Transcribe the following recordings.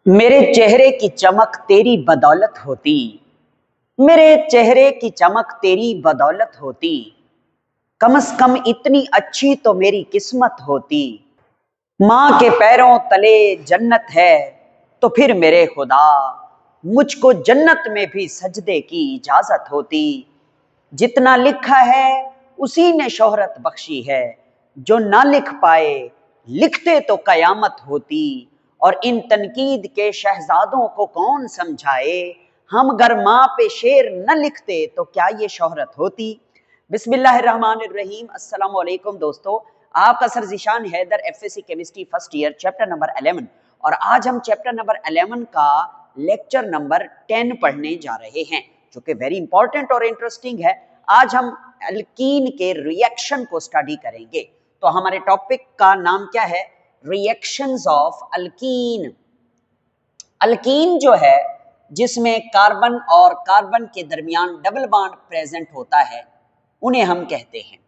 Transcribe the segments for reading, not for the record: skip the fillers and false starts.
मेरे चेहरे की चमक तेरी बदौलत होती। मेरे चेहरे की चमक तेरी बदौलत होती। कम से कम इतनी अच्छी तो मेरी किस्मत होती। माँ के पैरों तले जन्नत है तो फिर मेरे खुदा मुझको जन्नत में भी सजदे की इजाजत होती। जितना लिखा है उसी ने शोहरत बख्शी है, जो ना लिख पाए लिखते तो कयामत होती। और इन तनकीद के शहजादों को कौन समझाए, हम अगर माँ पे शेर न लिखते तो क्या ये शोहरत होती। बिस्मिल्लाहिर्रहमानिर्रहीम। अस्सलाम वालेकुम दोस्तों, आपका sir Zeeshan Haider, FSc chemistry first year, chapter number 11। और आज हम चैप्टर नंबर 11 का लेक्चर नंबर 10 पढ़ने जा रहे हैं, जो कि वेरी इंपॉर्टेंट और इंटरेस्टिंग है। आज हम अल्कीन के रिएक्शन को स्टडी करेंगे। तो हमारे टॉपिक का नाम क्या है? Reactions of alkyne. अल्कीन जो है जिसमें कार्बन और कार्बन के दरमियान डबल बॉन्ड प्रेजेंट होता है, उन्हें हम कहते हैं।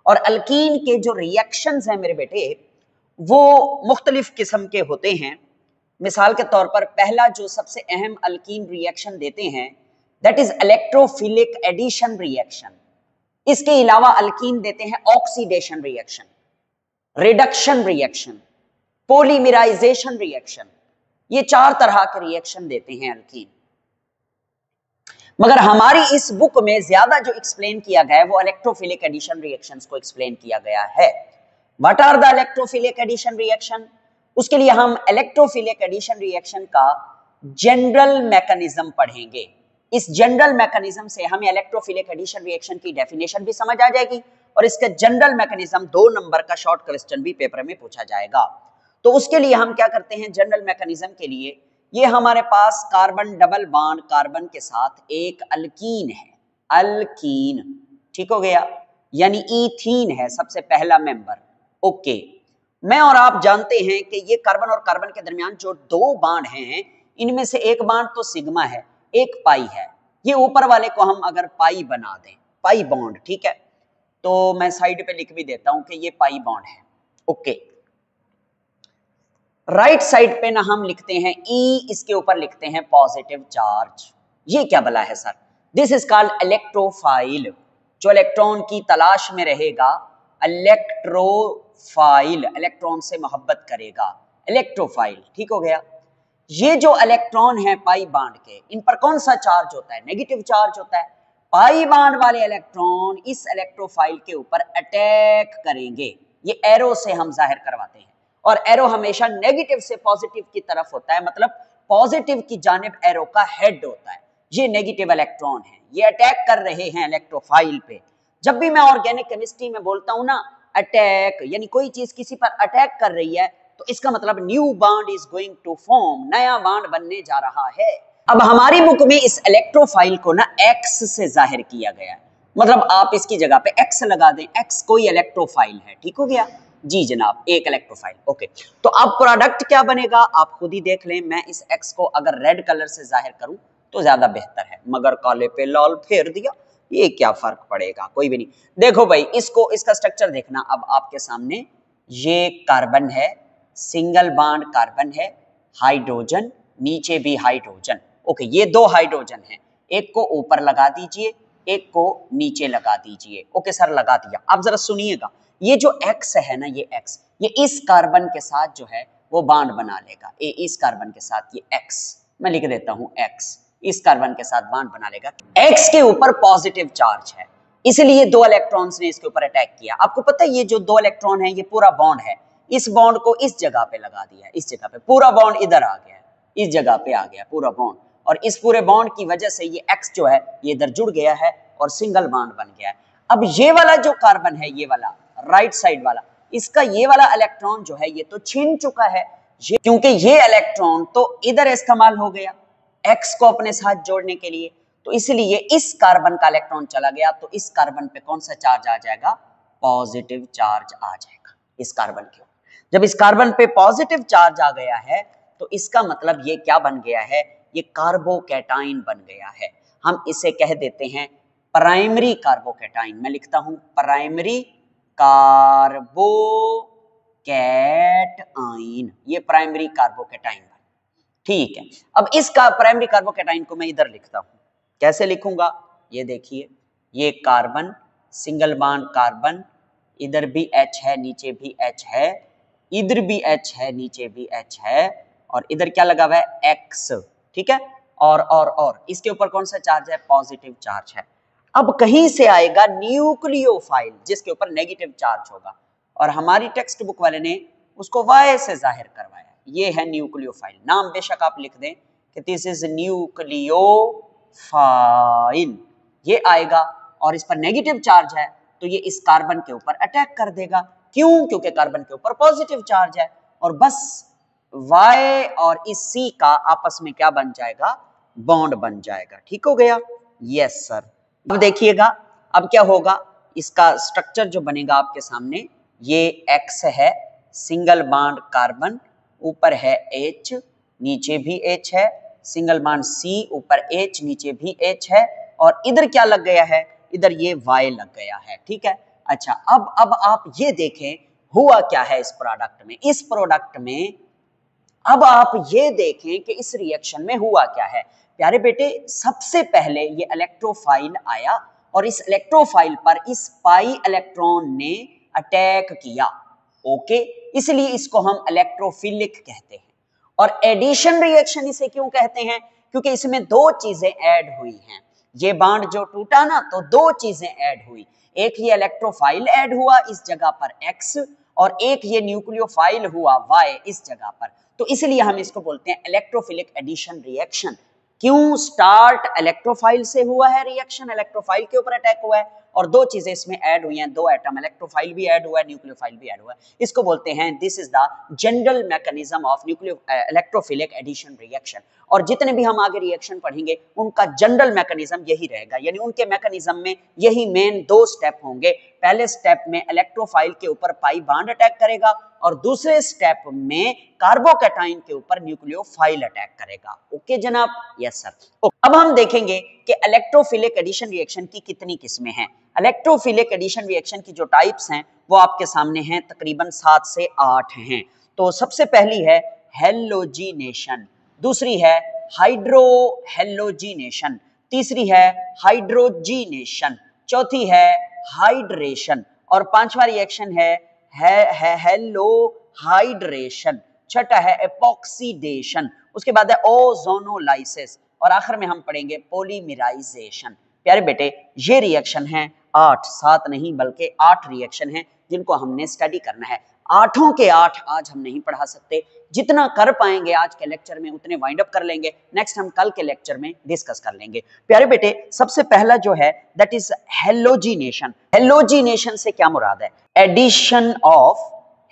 और अल्कीन के जो रिएक्शंस हैं मेरे बेटे, वो मुख्तलिफ किस्म के होते हैं। मिसाल के तौर पर पहला जो सबसे अहम अल्कीन रिएक्शन देते हैं, that is electrophilic addition reaction. इसके अलावा अल्कीन देते हैं oxidation reaction, reduction reaction, polymerisation reaction. ये 4 तरह के रिएक्शन देते हैं अल्कीन। मगर हमारी इस बुक में ज्यादा जो एक्सप्लेन किया गया है वो इलेक्ट्रोफिलिक एडिशन रिएक्शंस को एक्सप्लेन किया गया है। What are the electrophilic addition reaction? उसके लिए हम इलेक्ट्रोफिलिक एडिशन रिएक्शन का जनरल मैकेनिज्म पढ़ेंगे। इस जनरल मैकेनिज्म से हमें इलेक्ट्रोफिलिक एडिशन रिएक्शन की डेफिनेशन भी समझ आ जाएगी और इसका जनरल मैकेनिज्म 2 नंबर का शॉर्ट क्वेश्चन भी पेपर में पूछा जाएगा। तो उसके लिए हम क्या करते हैं, जनरल मैकेनिज्म के लिए ये हमारे पास कार्बन डबल बॉन्ड कार्बन के साथ एक अल्कीन है, अल्कीन, ठीक हो गया, यानी ईथीन है सबसे पहला मेंबर। ओके, मैं और आप जानते हैं कि ये कार्बन और कार्बन के दरमियान जो 2 बॉन्ड हैं, इनमें से एक बॉन्ड तो सिग्मा है, एक पाई है। ये ऊपर वाले को हम अगर पाई बना दें, पाई बॉन्ड, ठीक है, तो मैं साइड पे लिख भी देता हूं कि ये पाई बॉन्ड है। ओके, राइट साइड पे ना हम लिखते हैं ई, इसके ऊपर लिखते हैं पॉजिटिव चार्ज। ये क्या बला है sir? This is called electrophile. जो इलेक्ट्रॉन की तलाश में रहेगा, इलेक्ट्रोफाइल, इलेक्ट्रॉन से मोहब्बत करेगा, इलेक्ट्रोफाइल, ठीक हो गया। ये जो इलेक्ट्रॉन है पाई बॉन्ड के, इन पर कौन सा चार्ज होता है? नेगेटिव चार्ज होता है। पाई बॉन्ड वाले इलेक्ट्रॉन इस इलेक्ट्रोफाइल के ऊपर अटैक करेंगे। ये एरो से हम जाहिर करवाते हैं, और एरो हमेशा नेगेटिव से पॉजिटिव की तरफ होता है, मतलब पॉजिटिव की जानिब एरो का हेड होता है। ये नेगेटिव इलेक्ट्रॉन है, ये अटैक कर रहे हैं इलेक्ट्रोफाइल पे। जब भी मैं ऑर्गेनिक केमिस्ट्री में बोलता हूं ना अटैक, यानी कोई चीज किसी पर अटैक कर रही है, तो इसका मतलब new bond is going to form, नया बॉन्ड बनने जा रहा है। अब हमारी बुक में इस इलेक्ट्रोफाइल को ना एक्स से जाहिर किया गया है, मतलब आप इसकी जगह पे एक्स लगा दें, एक्स कोई इलेक्ट्रोफाइल है, ठीक हो गया जी जनाब, एक इलेक्ट्रोफाइल। ओके, तो अब प्रोडक्ट क्या बनेगा आप खुद ही देख लें। मैं इस एक्स को अगर रेड कलर से जाहिर करूं तो ज्यादा बेहतर है, मगर काले पे लाल फेर दिया, ये क्या फर्क पड़ेगा, कोई भी नहीं। देखो भाई, इसको, इसका स्ट्रक्चर देखना अब आपके सामने। ये कार्बन है, सिंगल बॉन्ड कार्बन है, हाइड्रोजन, नीचे भी हाइड्रोजन। ओके, ये 2 हाइड्रोजन हैं, एक को ऊपर लगा दीजिए, एक को नीचे लगा दीजिए। ओके सर, लगा दिया। अब जरा सुनिएगा, ये जो एक्स है ना, ये एक्स, ये इस कार्बन के साथ जो है वो बॉन्ड बना लेगा। इस कार्बन के साथ ये एक्स, मैं लिख देता हूं एक्स, इस कार्बन के साथ बॉन्ड बना लेगा। एक्स के ऊपर पॉजिटिव चार्ज है, इसलिए 2 इलेक्ट्रॉन्स ने इसके ऊपर अटैक किया। आपको पता है ये जो 2 इलेक्ट्रॉन है, ये पूरा बॉन्ड है, इस बॉन्ड को इस जगह पे लगा दिया है, इस जगह पे पूरा बॉन्ड इधर आ गया है, इस जगह पे आ गया पूरा बॉन्ड, और इस पूरे बॉन्ड की वजह से ये एक्स जो है ये इधर जुड़ गया है और सिंगल बॉन्ड बन गया है। अब ये वाला जो कार्बन है, ये वाला राइट साइड वाला, इसका ये वाला इलेक्ट्रॉन जो है ये तो छीन चुका है, क्योंकि ये इलेक्ट्रॉन तो इधर इस्तेमाल हो गया एक्स को अपने साथ जोड़ने के लिए, तो इसलिए इस कार्बन का इलेक्ट्रॉन चला गया, तो इस कार्बन पे कौन सा चार्ज आ जाएगा? पॉजिटिव चार्ज आ जाएगा इस कार्बन के ऊपर। जब इस कार्बन पे पॉजिटिव चार्ज आ गया है तो इसका मतलब ये क्या बन गया है? ये कार्बोकैटाइन बन गया है। हम इसे कह देते हैं प्राइमरी कार्बोकैटाइन। मैं लिखता हूं प्राइमरी कार्बोकैटाइन, ये प्राइमरी कार्बोकैटाइन। ठीक है, अब इसका प्राइमरी कार्बोकैटायन को मैं इधर लिखता हूं, कैसे लिखूंगा, ये देखिए, ये कार्बन, सिंगल बॉन्ड कार्बन, इधर भी H है, नीचे भी H है, इधर भी H है, नीचे भी H है, और इधर क्या लगा हुआ है X, ठीक है, और इसके ऊपर कौन सा चार्ज है, पॉजिटिव चार्ज है। अब कहीं से आएगा न्यूक्लियोफाइल जिसके ऊपर नेगेटिव चार्ज होगा, और हमारी टेक्स्ट बुक वाले ने उसको Y से जाहिर करवाया, ये है न्यूक्लियोफाइल। नाम बेशक आप लिख दें कि दिस इज न्यूक्लियोफाइल, ये आएगा, और इस पर नेगेटिव चार्ज है तो ये इस कार्बन के ऊपर अटैक कर देगा। क्यों? क्योंकि कार्बन के ऊपर पॉजिटिव चार्ज है, और बस Y और इस C का आपस में क्या बन जाएगा, बॉन्ड बन जाएगा। ठीक हो गया? Yes sir. अब देखिएगा अब क्या होगा, इसका स्ट्रक्चर जो बनेगा आपके सामने, ये X है, सिंगल बॉन्ड कार्बन, ऊपर है H, नीचे भी H है, सिंगल बॉन्ड C, ऊपर H, नीचे भी H है, और इधर क्या लग गया है, इधर ये Y लग गया है। ठीक है, अच्छा, अब आप ये देखें हुआ क्या है इस प्रोडक्ट में। इस प्रोडक्ट में अब आप ये देखें कि इस रिएक्शन में हुआ क्या है। प्यारे बेटे, सबसे पहले ये इलेक्ट्रोफाइल आया, और इस इलेक्ट्रोफाइल पर इस पाई इलेक्ट्रॉन ने अटैक किया। ओके, इसलिए इसको हम इलेक्ट्रोफिलिक कहते हैं। और एडिशन रिएक्शन इसे क्यों कहते हैं, क्योंकि इसमें दो चीजें ऐड हुई हैं। ये बॉन्ड जो टूटा ना, तो दो चीजें ऐड हुई, एक ये इलेक्ट्रोफाइल ऐड हुआ इस जगह पर X, और एक ये न्यूक्लियोफाइल हुआ Y इस जगह पर। तो इसलिए हम इसको बोलते हैं इलेक्ट्रोफिलिक एडिशन रिएक्शन। क्यों? स्टार्ट इलेक्ट्रोफाइल से हुआ है रिएक्शन, इलेक्ट्रोफाइल के ऊपर अटैक हुआ है, और दो चीजें इसमें ऐड हुई हैं, दो एटम, इलेक्ट्रोफाइल भी ऐड हुआ है, न्यूक्लियोफाइल भी ऐड हुआ है। इसको बोलते हैं this is the general mechanism of electrophilic addition reaction. और जितने भी हम आगे रिएक्शन पढ़ेंगे उनका जनरल मैकेनिज्म यही रहेगा, यानी उनके मैकेनिज्म में यही मेन दो स्टेप होंगे। पहले स्टेप में इलेक्ट्रोफाइल के ऊपर पाई बॉन्ड अटैक करेगा, और दूसरे स्टेप में कार्बोकैटायन के ऊपर न्यूक्लियोफाइल अटैक करेगा। ओके जनाब? Yes sir. अब हम देखेंगे कि इलेक्ट्रोफिलिक एडिशन रिएक्शन की कितनी किस्में हैं। इलेक्ट्रोफिलिक एडिशन रिएक्शन की जो टाइप्स हैं वो आपके सामने हैं, तकरीबन 7 से 8 हैं। तो सबसे पहली है हेलोजिनेशन, दूसरी है हाइड्रोहेलोजिनेशन, तीसरी है हाइड्रोजीनेशन, चौथी है हाइड्रेशन, और पांचवा रिएक्शन है हेलोहाइड्रेशन, छठा है एपॉक्सीडेशन, उसके बाद है ओजोनोलाइसिस, और आखिर में हम पढ़ेंगे पॉलीमराइजेशन। प्यारे बेटे, ये रिएक्शन है 8, 7 नहीं बल्कि 8 रिएक्शन हैं जिनको हमने स्टडी करना है। 8 के 8 आज हम नहीं पढ़ा सकते, जितना कर पाएंगे आज के लेक्चर में उतने वाइंड अप कर लेंगे, नेक्स्ट हम कल के लेक्चर में डिस्कस कर लेंगे। प्यारे बेटे, सबसे पहला जो है दैट इज हेलोजिनेशन। हेलोजिनेशन से क्या मुराद है? Addition of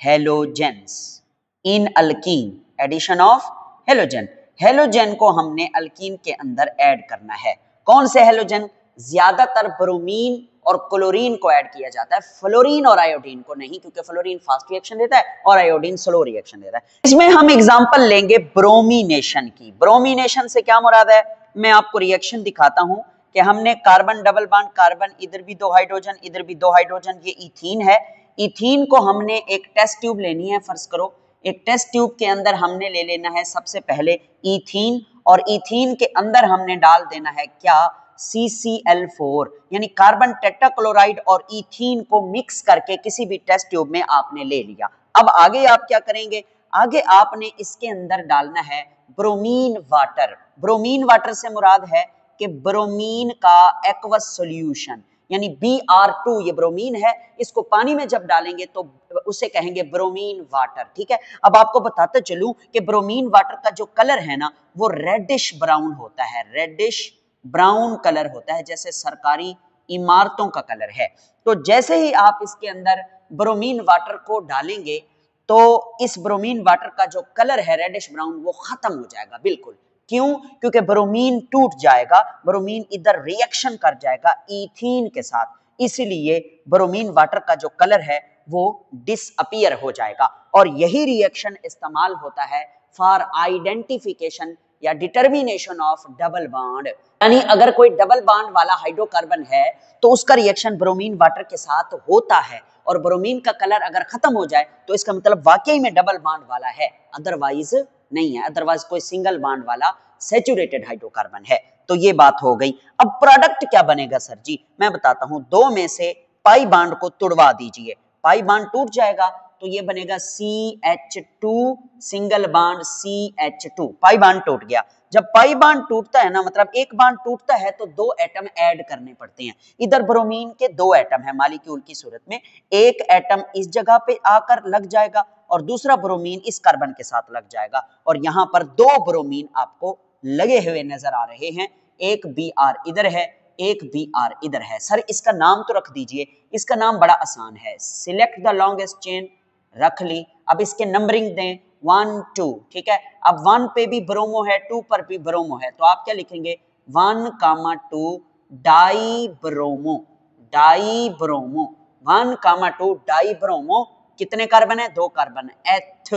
halogens in alkene, addition of halogen. Halogen को हमने अल्कीन के अंदर ऐड करना है। कौन से हेलोजन? ज्यादातर ब्रोमीन और क्लोरीन को ऐड किया जाता है, फ्लोरीन और आयोडीन को नहीं, क्योंकि फ्लोरीन फास्ट रिएक्शन देता है और आयोडीन स्लो रिएक्शन देता है। इसमें हम एग्जांपल लेंगे ब्रोमीनेशन की। ब्रोमीनेशन से क्या मुराद है? मैं आपको रिएक्शन दिखाता हूं कि हमने कार्बन डबल बॉन्ड कार्बन, इधर भी 2 हाइड्रोजन, इधर भी 2 हाइड्रोजन, ये इथीन है। इथीन को हमने एक टेस्ट ट्यूब लेनी है, फर्ज करो एक टेस्ट ट्यूब के अंदर हमने ले लेना है सबसे पहले इथीन, और इथीन के अंदर हमने डाल देना है क्या? CCl4, यानी कार्बन टेट्राक्लोराइड और इथीन को मिक्स करके किसी भी टेस्ट ट्यूब में आपने ले लिया। अब आगे आप क्या करेंगे? आगे आपने इसके अंदर डालना है ब्रोमीन वाटर। ब्रोमीन वाटर से मुराद है कि ब्रोमीन का एक्वस सॉल्यूशन, यानी Br2, ये ब्रोमीन है, इसको पानी में जब डालेंगे तो उसे कहेंगे ब्रोमीन वाटर। ठीक है, अब आपको बताते चलूं कि ब्रोमीन वाटर का जो कलर है ना, वो रेडिश ब्राउन होता है, रेडिश ब्राउन कलर होता है, जैसे सरकारी इमारतों का कलर है। तो जैसे ही आप इसके अंदर ब्रोमीन वाटर को डालेंगे तो इस ब्रोमीन वाटर का जो कलर है रेडिश ब्राउन, वो खत्म हो जाएगा बिल्कुल। क्यों? क्योंकि ब्रोमीन टूट जाएगा, ब्रोमीन इधर रिएक्शन कर जाएगा इथीन के साथ, इसलिए ब्रोमीन वाटर का जो कलर है वो डिसअपीयर हो जाएगा। और यही रिएक्शन इस्तेमाल होता है फॉर आइडेंटिफिकेशन या डिटर्मिनेशन ऑफ डबल बॉन्ड, यानी अगर कोई डबल बॉन्ड वाला हाइड्रोकार्बन है तो उसका रिएक्शन ब्रोमीन वाटर के साथ होता है, और ब्रोमीन का कलर अगर खत्म हो जाए तो इसका मतलब वाकई में डबल बॉन्ड वाला है, अदरवाइज नहीं है, अदरवाइज कोई सिंगल बॉन्ड वाला सैचुरेटेड हाइड्रोकार्बन है। तो ये बात हो गई। अब प्रोडक्ट क्या बनेगा सर जी, मैं बताता हूं। दो में से पाई बॉन्ड को तुड़वा दीजिए, पाई बॉन्ड टूट जाएगा तो ये बनेगा CH2 single bond CH2, pi bond टूट गया। जब पाई बॉन्ड टूटता है ना, मतलब एक बॉन्ड टूटता है तो दो एटम ऐड करने पड़ते हैं। इधर ब्रोमीन के दो एटम है मॉलिक्यूल की सूरत में, एक एटम इस जगह पे आकर लग जाएगा और दूसरा ब्रोमीन इस कार्बन के साथ लग जाएगा, और यहां पर दो ब्रोमीन आपको लगे हुए नजर आ रहे हैं। एक Br इधर है, एक Br इधर है। सर इसका नाम तो रख दीजिए, इसका नाम बड़ा आसान है, सिलेक्ट द लॉन्गेस्ट चेन, रख ली। अब इसके नंबरिंग दें 1 2, ठीक है। अब 1 पे भी ब्रोमो है, 2 पर भी ब्रोमो है, तो आप क्या लिखेंगे 1,2 die bromo, die bromo, 1,2 die bromo. कितने कार्बन है, दो कार्बन, एथ,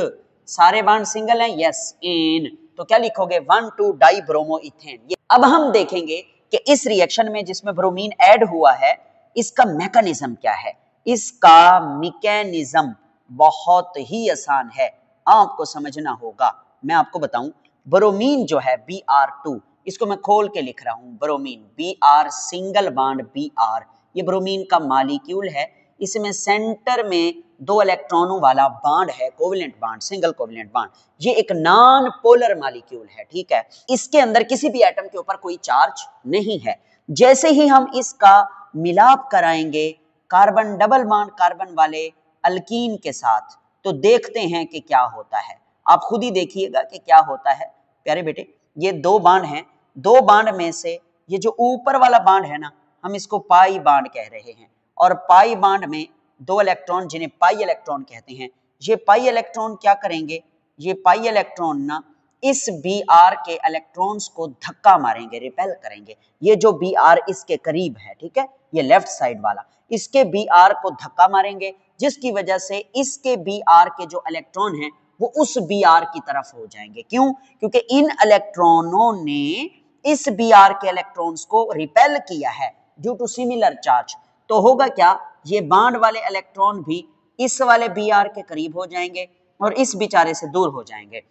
सारे बॉन्ड सिंगल हैं, यस, एन, तो क्या लिखोगे 1,2 डाई ब्रोमो इथेन। अब हम देखेंगे कि इस रिएक्शन में जिसमें ब्रोमीन ऐड हुआ है इसका मैकेनिज्म क्या है। इसका मैकेनिज्म बहुत ही आसान है, आपको समझना होगा। मैं आपको बताऊं, ब्रोमीन जो है Br2, इसको मैं खोल के लिख रहा हूं, bromine Br single bond Br, ये ब्रोमीन का मॉलिक्यूल है। इसमें सेंटर में दो इलेक्ट्रॉनों वाला बॉन्ड है, covalent bond, single covalent bond. ये एक नॉन पोलर मॉलिक्यूल है, ठीक है। इसके अंदर किसी भी एटम के ऊपर कोई चार्ज नहीं है। जैसे ही हम इसका मिलाप कराएंगे कार्बन डबल बॉन्ड कार्बन वाले अल्कीन के साथ, तो देखते हैं कि क्या होता है। आप खुद ही देखिएगा कि क्या होता है प्यारे बेटे। ये दो बॉन्ड हैं, दो बॉन्ड में से ये जो ऊपर वाला बॉन्ड है ना, हम इसको पाई बॉन्ड कह रहे हैं, और पाई बॉन्ड में दो इलेक्ट्रॉन जिन्हें पाई इलेक्ट्रॉन कहते हैं, ये पाई इलेक्ट्रॉन क्या करेंगे, ये पाई इलेक्ट्रॉन ना इस Br के इलेक्ट्रॉन्स को धक्का मारेंगे, रिपेल करेंगे। ये जो Br इसके करीब है, ठीक है, ये लेफ्ट साइड वाला, इसके Br को धक्का मारेंगे, जिसकी वजह से इसके Br के जो इलेक्ट्रॉन हैं वो उस Br की तरफ हो जाएंगे। क्यों? क्योंकि इन इलेक्ट्रॉनों ने इस Br के इलेक्ट्रॉन्स को रिपेल किया है ड्यू टू सिमिलर चार्ज। तो होगा क्या, ये बॉन्ड वाले इलेक्ट्रॉन भी इस वाले Br के करीब हो जाएंगे और इस बेचारे से दूर हो जाएंगे,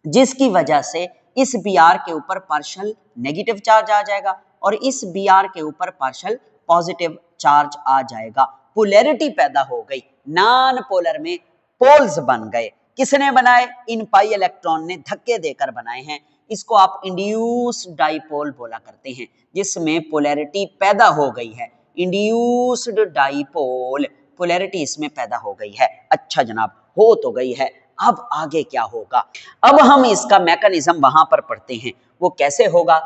जिसकी वजह से इस Br के ऊपर पार्शियल नेगेटिव चार्ज आ जाएगा और इस Br के ऊपर पार्शियल पॉजिटिव चार्ज आ जाएगा। पोलैरिटी पैदा हो गई, नॉन पोलर में पोल्स बन गए। किसने बनाए? इन पाई इलेक्ट्रॉन ने धक्के देकर बनाए हैं। इसको आप इंड्यूस्ड डाइपोल बोला करते हैं, जिसमें पोलैरिटी पैदा हो गई है। इंड्यूस्ड डाइपोल, पोलैरिटी इसमें पैदा हो गई है। अच्छा जनाब, हो तो गई है, अब आगे क्या होगा? अब हम इसका मैकेनिज्म वहां पर पढ़ते हैं, वो कैसे होगा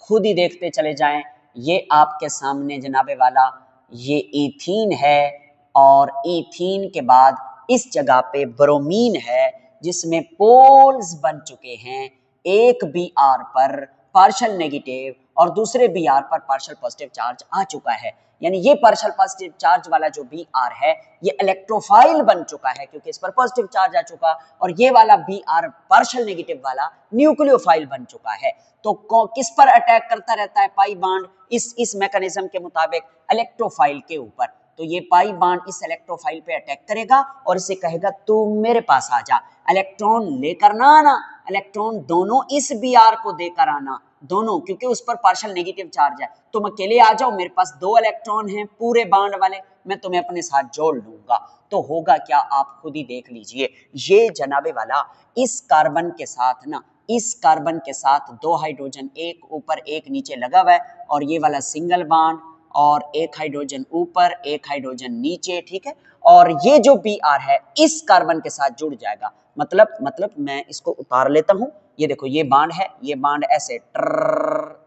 खुद ही देखते चले जाएं। ये आपके सामने जनाबे वाला ये ईथीन है, और ईथीन के बाद इस जगह पे ब्रोमीन है, जिसमें पोल्स बन चुके हैं। एक Br पर पार्शियल नेगेटिव और दूसरे Br पर पार्शियल पॉजिटिव चार्ज आ चुका है। यानी ये पार्शियल पॉजिटिव चार्ज वाला जो Br है ये इलेक्ट्रोफाइल बन चुका है, क्योंकि इस पर पॉजिटिव चार्ज आ चुका, और ये वाला Br पार्शियल नेगेटिव वाला न्यूक्लियोफाइल बन चुका है। तो किस पर अटैक करता रहता है पाई बॉन्ड इस मैकेनिज्म के मुताबिक? इलेक्ट्रोफाइल के ऊपर। तो ये पाई बॉन्ड इस इलेक्ट्रोफाइल पे अटैक करेगा और इसे कहेगा तू मेरे पास आ जा, इलेक्ट्रॉन लेकर ना आना, इलेक्ट्रॉन दोनों इस Br को देकर आना, दोनों, क्योंकि उस पर पार्शियल नेगेटिव चार्ज है। तुम अकेले आ जाओ, मेरे पास दो इलेक्ट्रॉन हैं पूरे बॉन्ड वाले, मैं तुम्हें अपने साथ जोड़ लूंगा। तो होगा क्या, आप खुद ही देख लीजिए। ये जनाबे वाला इस कार्बन के साथ ना, इस कार्बन के साथ दो हाइड्रोजन एक ऊपर एक नीचे लगा हुआ है, और ये वाला सिंगल बॉन्ड, और एक हाइड्रोजन ऊपर एक हाइड्रोजन नीचे, ठीक है। और ये जो Br है इस कार्बन के साथ जुड़ जाएगा। मतलब मैं इसको उतार लेता हूं, ये देखो ये बॉन्ड है, ये बॉन्ड ऐसे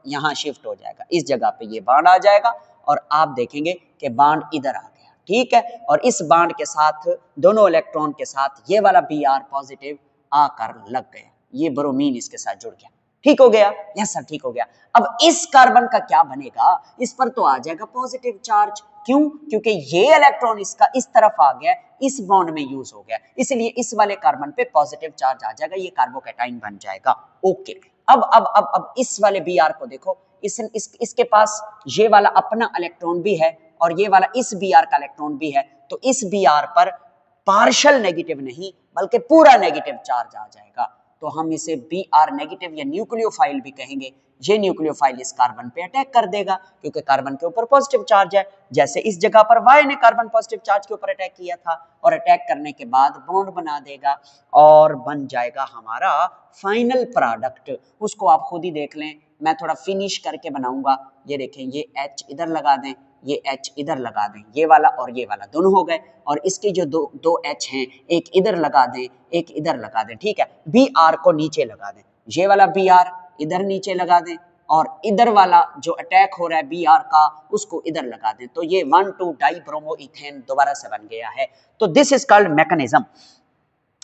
यहां शिफ्ट हो जाएगा, इस जगह पे ये बॉन्ड आ जाएगा, और आप देखेंगे कि बॉन्ड इधर आ गया, ठीक है। और इस बॉन्ड के साथ दोनों इलेक्ट्रॉन के साथ ये वाला Br पॉजिटिव आकर लग गया, ये ब्रोमीन इसके साथ जुड़ गया, ठीक हो गया? यस सर, ठीक हो गया। अब इस कार्बन का क्या बनेगा? इस पर तो आ जाएगा पॉजिटिव चार्ज। क्यों? क्योंकि ये इलेक्ट्रॉन इसका इस तरफ आ गया, इस बॉन्ड में यूज हो गया, इसलिए इस वाले कार्बन पे पॉजिटिव चार्ज आ जाएगा, ये कार्बोकैटाइन बन जाएगा। ओके, अब इस वाले Br को देखो, इसके पास ये वाला अपना इलेक्ट्रॉन भी है और ये वाला इस Br का इलेक्ट्रॉन भी है, तो इस Br पर पार्शियल नेगेटिव नहीं बल्कि पूरा नेगेटिव चार्ज आ जाएगा। तो हम इसे Br नेगेटिव या न्यूक्लियोफाइल भी कहेंगे। ये न्यूक्लियोफाइल इस कार्बन पे अटैक कर देगा क्योंकि कार्बन के ऊपर पॉजिटिव चार्ज है। जैसे इस जगह पर Y ने कार्बन पॉजिटिव चार्ज के ऊपर अटैक किया था और अटैक करने के बाद बॉन्ड बना देगा और बन जाएगा हमारा फाइनल प्रोडक्ट। उसको आप खुद ही देख लें, मैं थोड़ा फिनिश करके बनाऊंगा। ये देखें, ये H इधर लगा दें, ये H इधर लगा दें, ये वाला और ये वाला दोनों हो गए। और इसके जो दो H हैं, एक इधर लगा दें, एक इधर लगा दें, ठीक है। Br को नीचे लगा दें, ये वाला Br इधर नीचे लगा दें और इधर वाला जो अटैक हो रहा है Br का उसको इधर लगा दें। तो ये 1,2 डाइब्रोमोइथेन दोबारा से बन गया है। तो दिस इज कॉल्ड मैकेनिज्म।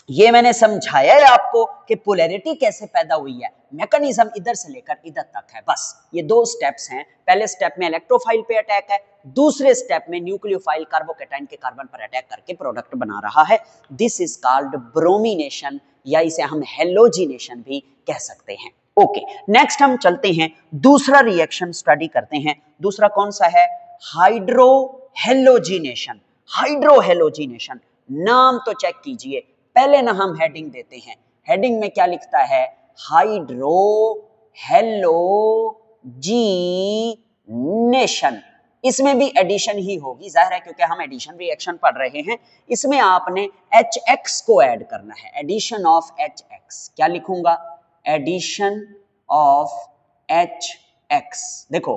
ये मैंने समझाया है आपको कि पोलैरिटी कैसे पैदा हुई है। मैकेनिज्म इधर से लेकर इधर तक है, बस ये 2 स्टेप्स हैं। पहले स्टेप में इलेक्ट्रोफाइल पे अटैक है, दूसरे स्टेप में न्यूक्लियोफाइल कार्बोकैटायन के कार्बन पर अटैक करके प्रोडक्ट बना रहा है। दिस इज कॉल्ड ब्रोमिनेशन या इसे हम हेलोजिनेशन भी कह सकते हैं। ओके, नेक्स्ट हम चलते हैं, दूसरा रिएक्शन स्टडी करते हैं। दूसरा कौन सा है? हाइड्रोहेलोजिनेशन। हाइड्रोहेलोजिनेशन नाम तो चेक कीजिए। पहले ना हम हेडिंग देते हैं, हेडिंग में क्या लिखता है? हाइड्रोहेलोजिनेशन। इसमें भी एडिशन ही होगी, जाहिर है क्योंकि हम एडिशन रिएक्शन पढ़ रहे हैं। इसमें आपने HX को ऐड करना है, एडिशन ऑफ HX। क्या लिखूंगा? Addition of HX। देखो,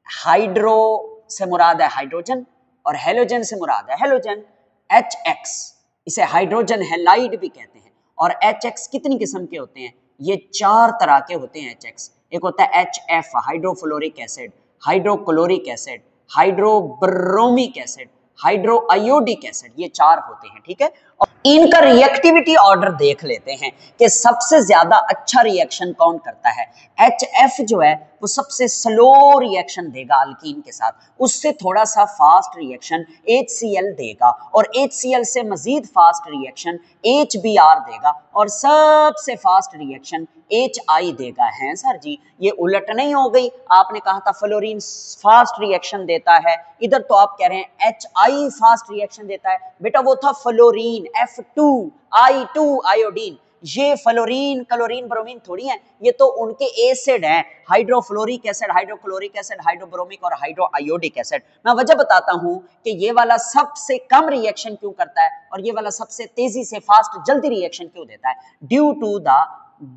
हाइड्रो से मुराद है हाइड्रोजन और हेलोजन से मुराद है हेलोजन। HX इसे हाइड्रोजन हैलाइड भी कहते हैं। और HX कितनी किस्म के होते हैं? ये 4 तरह के होते हैं HX। एक होता है HF hydrofluoric acid, hydrochloric acid, hydrobromic acid, hydroiodic acid, ये 4 होते हैं, ठीक है। और इनका रिएक्टिविटी ऑर्डर देख लेते हैं कि सबसे ज्यादा अच्छा रिएक्शन कौन करता है। HF जो है वो सबसे स्लो रिएक्शन देगा अल्कीन के साथ, उससे थोड़ा सा फास्ट रिएक्शन HCl देगा और HCl से मजीद फास्ट रिएक्शन HBr देगा और सबसे फास्ट रिएक्शन HI देगा। है सर जी, ये उलट नहीं हो गई? आपने कहा था फ्लोरीन फास्ट रिएक्शन देता है, इधर तो आप कह रहे हैं HI फास्ट रिएक्शन देता है। बेटा वो था फ्लोरीन, F2I2 आयोडीन। ये फ्लोरीन क्लोरीन ब्रोमीन थोड़ी है, ये तो उनके एसिड हैं, hydrofluoric acid, hydrochloric acid, hydrobromic और हाइड्रोआयोडिक एसिड। मैं वजह बताता हूं कि ये वाला सबसे कम रिएक्शन क्यों करता है और ये वाला सबसे तेजी से फास्ट जल्दी रिएक्शन क्यों देता है। Due to the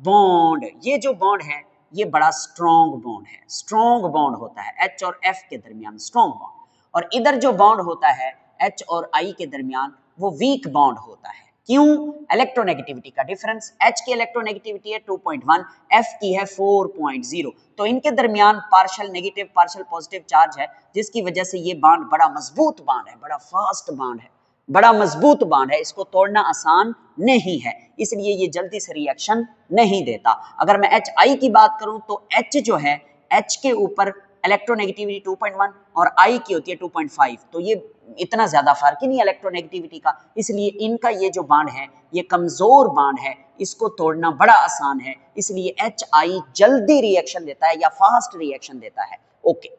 bond. ये जो बॉन्ड है ये बड़ा स्ट्रॉन्ग बॉन्ड है, स्ट्रॉन्ग बॉन्ड होता है H और F के दरमियान, स्ट्रॉन्ग बॉन्ड। और इधर जो बॉन्ड होता है H और I के दरमियान वो वीक बॉन्ड होता है। क्यों? इलेक्ट्रोनेगेटिविटी का डिफरेंस। H की इलेक्ट्रोनेगेटिविटी है 2.1, F की है 4.0। तो इनके दरमियान partial negative partial positive charge है, जिसकी वजह से ये बॉन्ड बड़ा मजबूत बॉन्ड है, बड़ा फास्ट बॉन्ड है, बड़ा मजबूत बॉन्ड है। इसको तोड़ना आसान नहीं है, इसलिए ये जल्दी से रिएक्शन नहीं देता। अगर मैं HI की बात करूं तो H जो है, H के ऊपर इलेक्ट्रोनेगेटिविटी 2.1 और I की होती है 2.5। तो ये इतना ज्यादा फर्क ही नहीं है इलेक्ट्रोनेगेटिविटी का, इसलिए इनका ये जो बॉन्ड है ये कमजोर बॉन्ड है, इसको तोड़ना बड़ा आसान है, इसलिए HI जल्दी रिएक्शन देता है या फास्ट रिएक्शन देता है। ओके,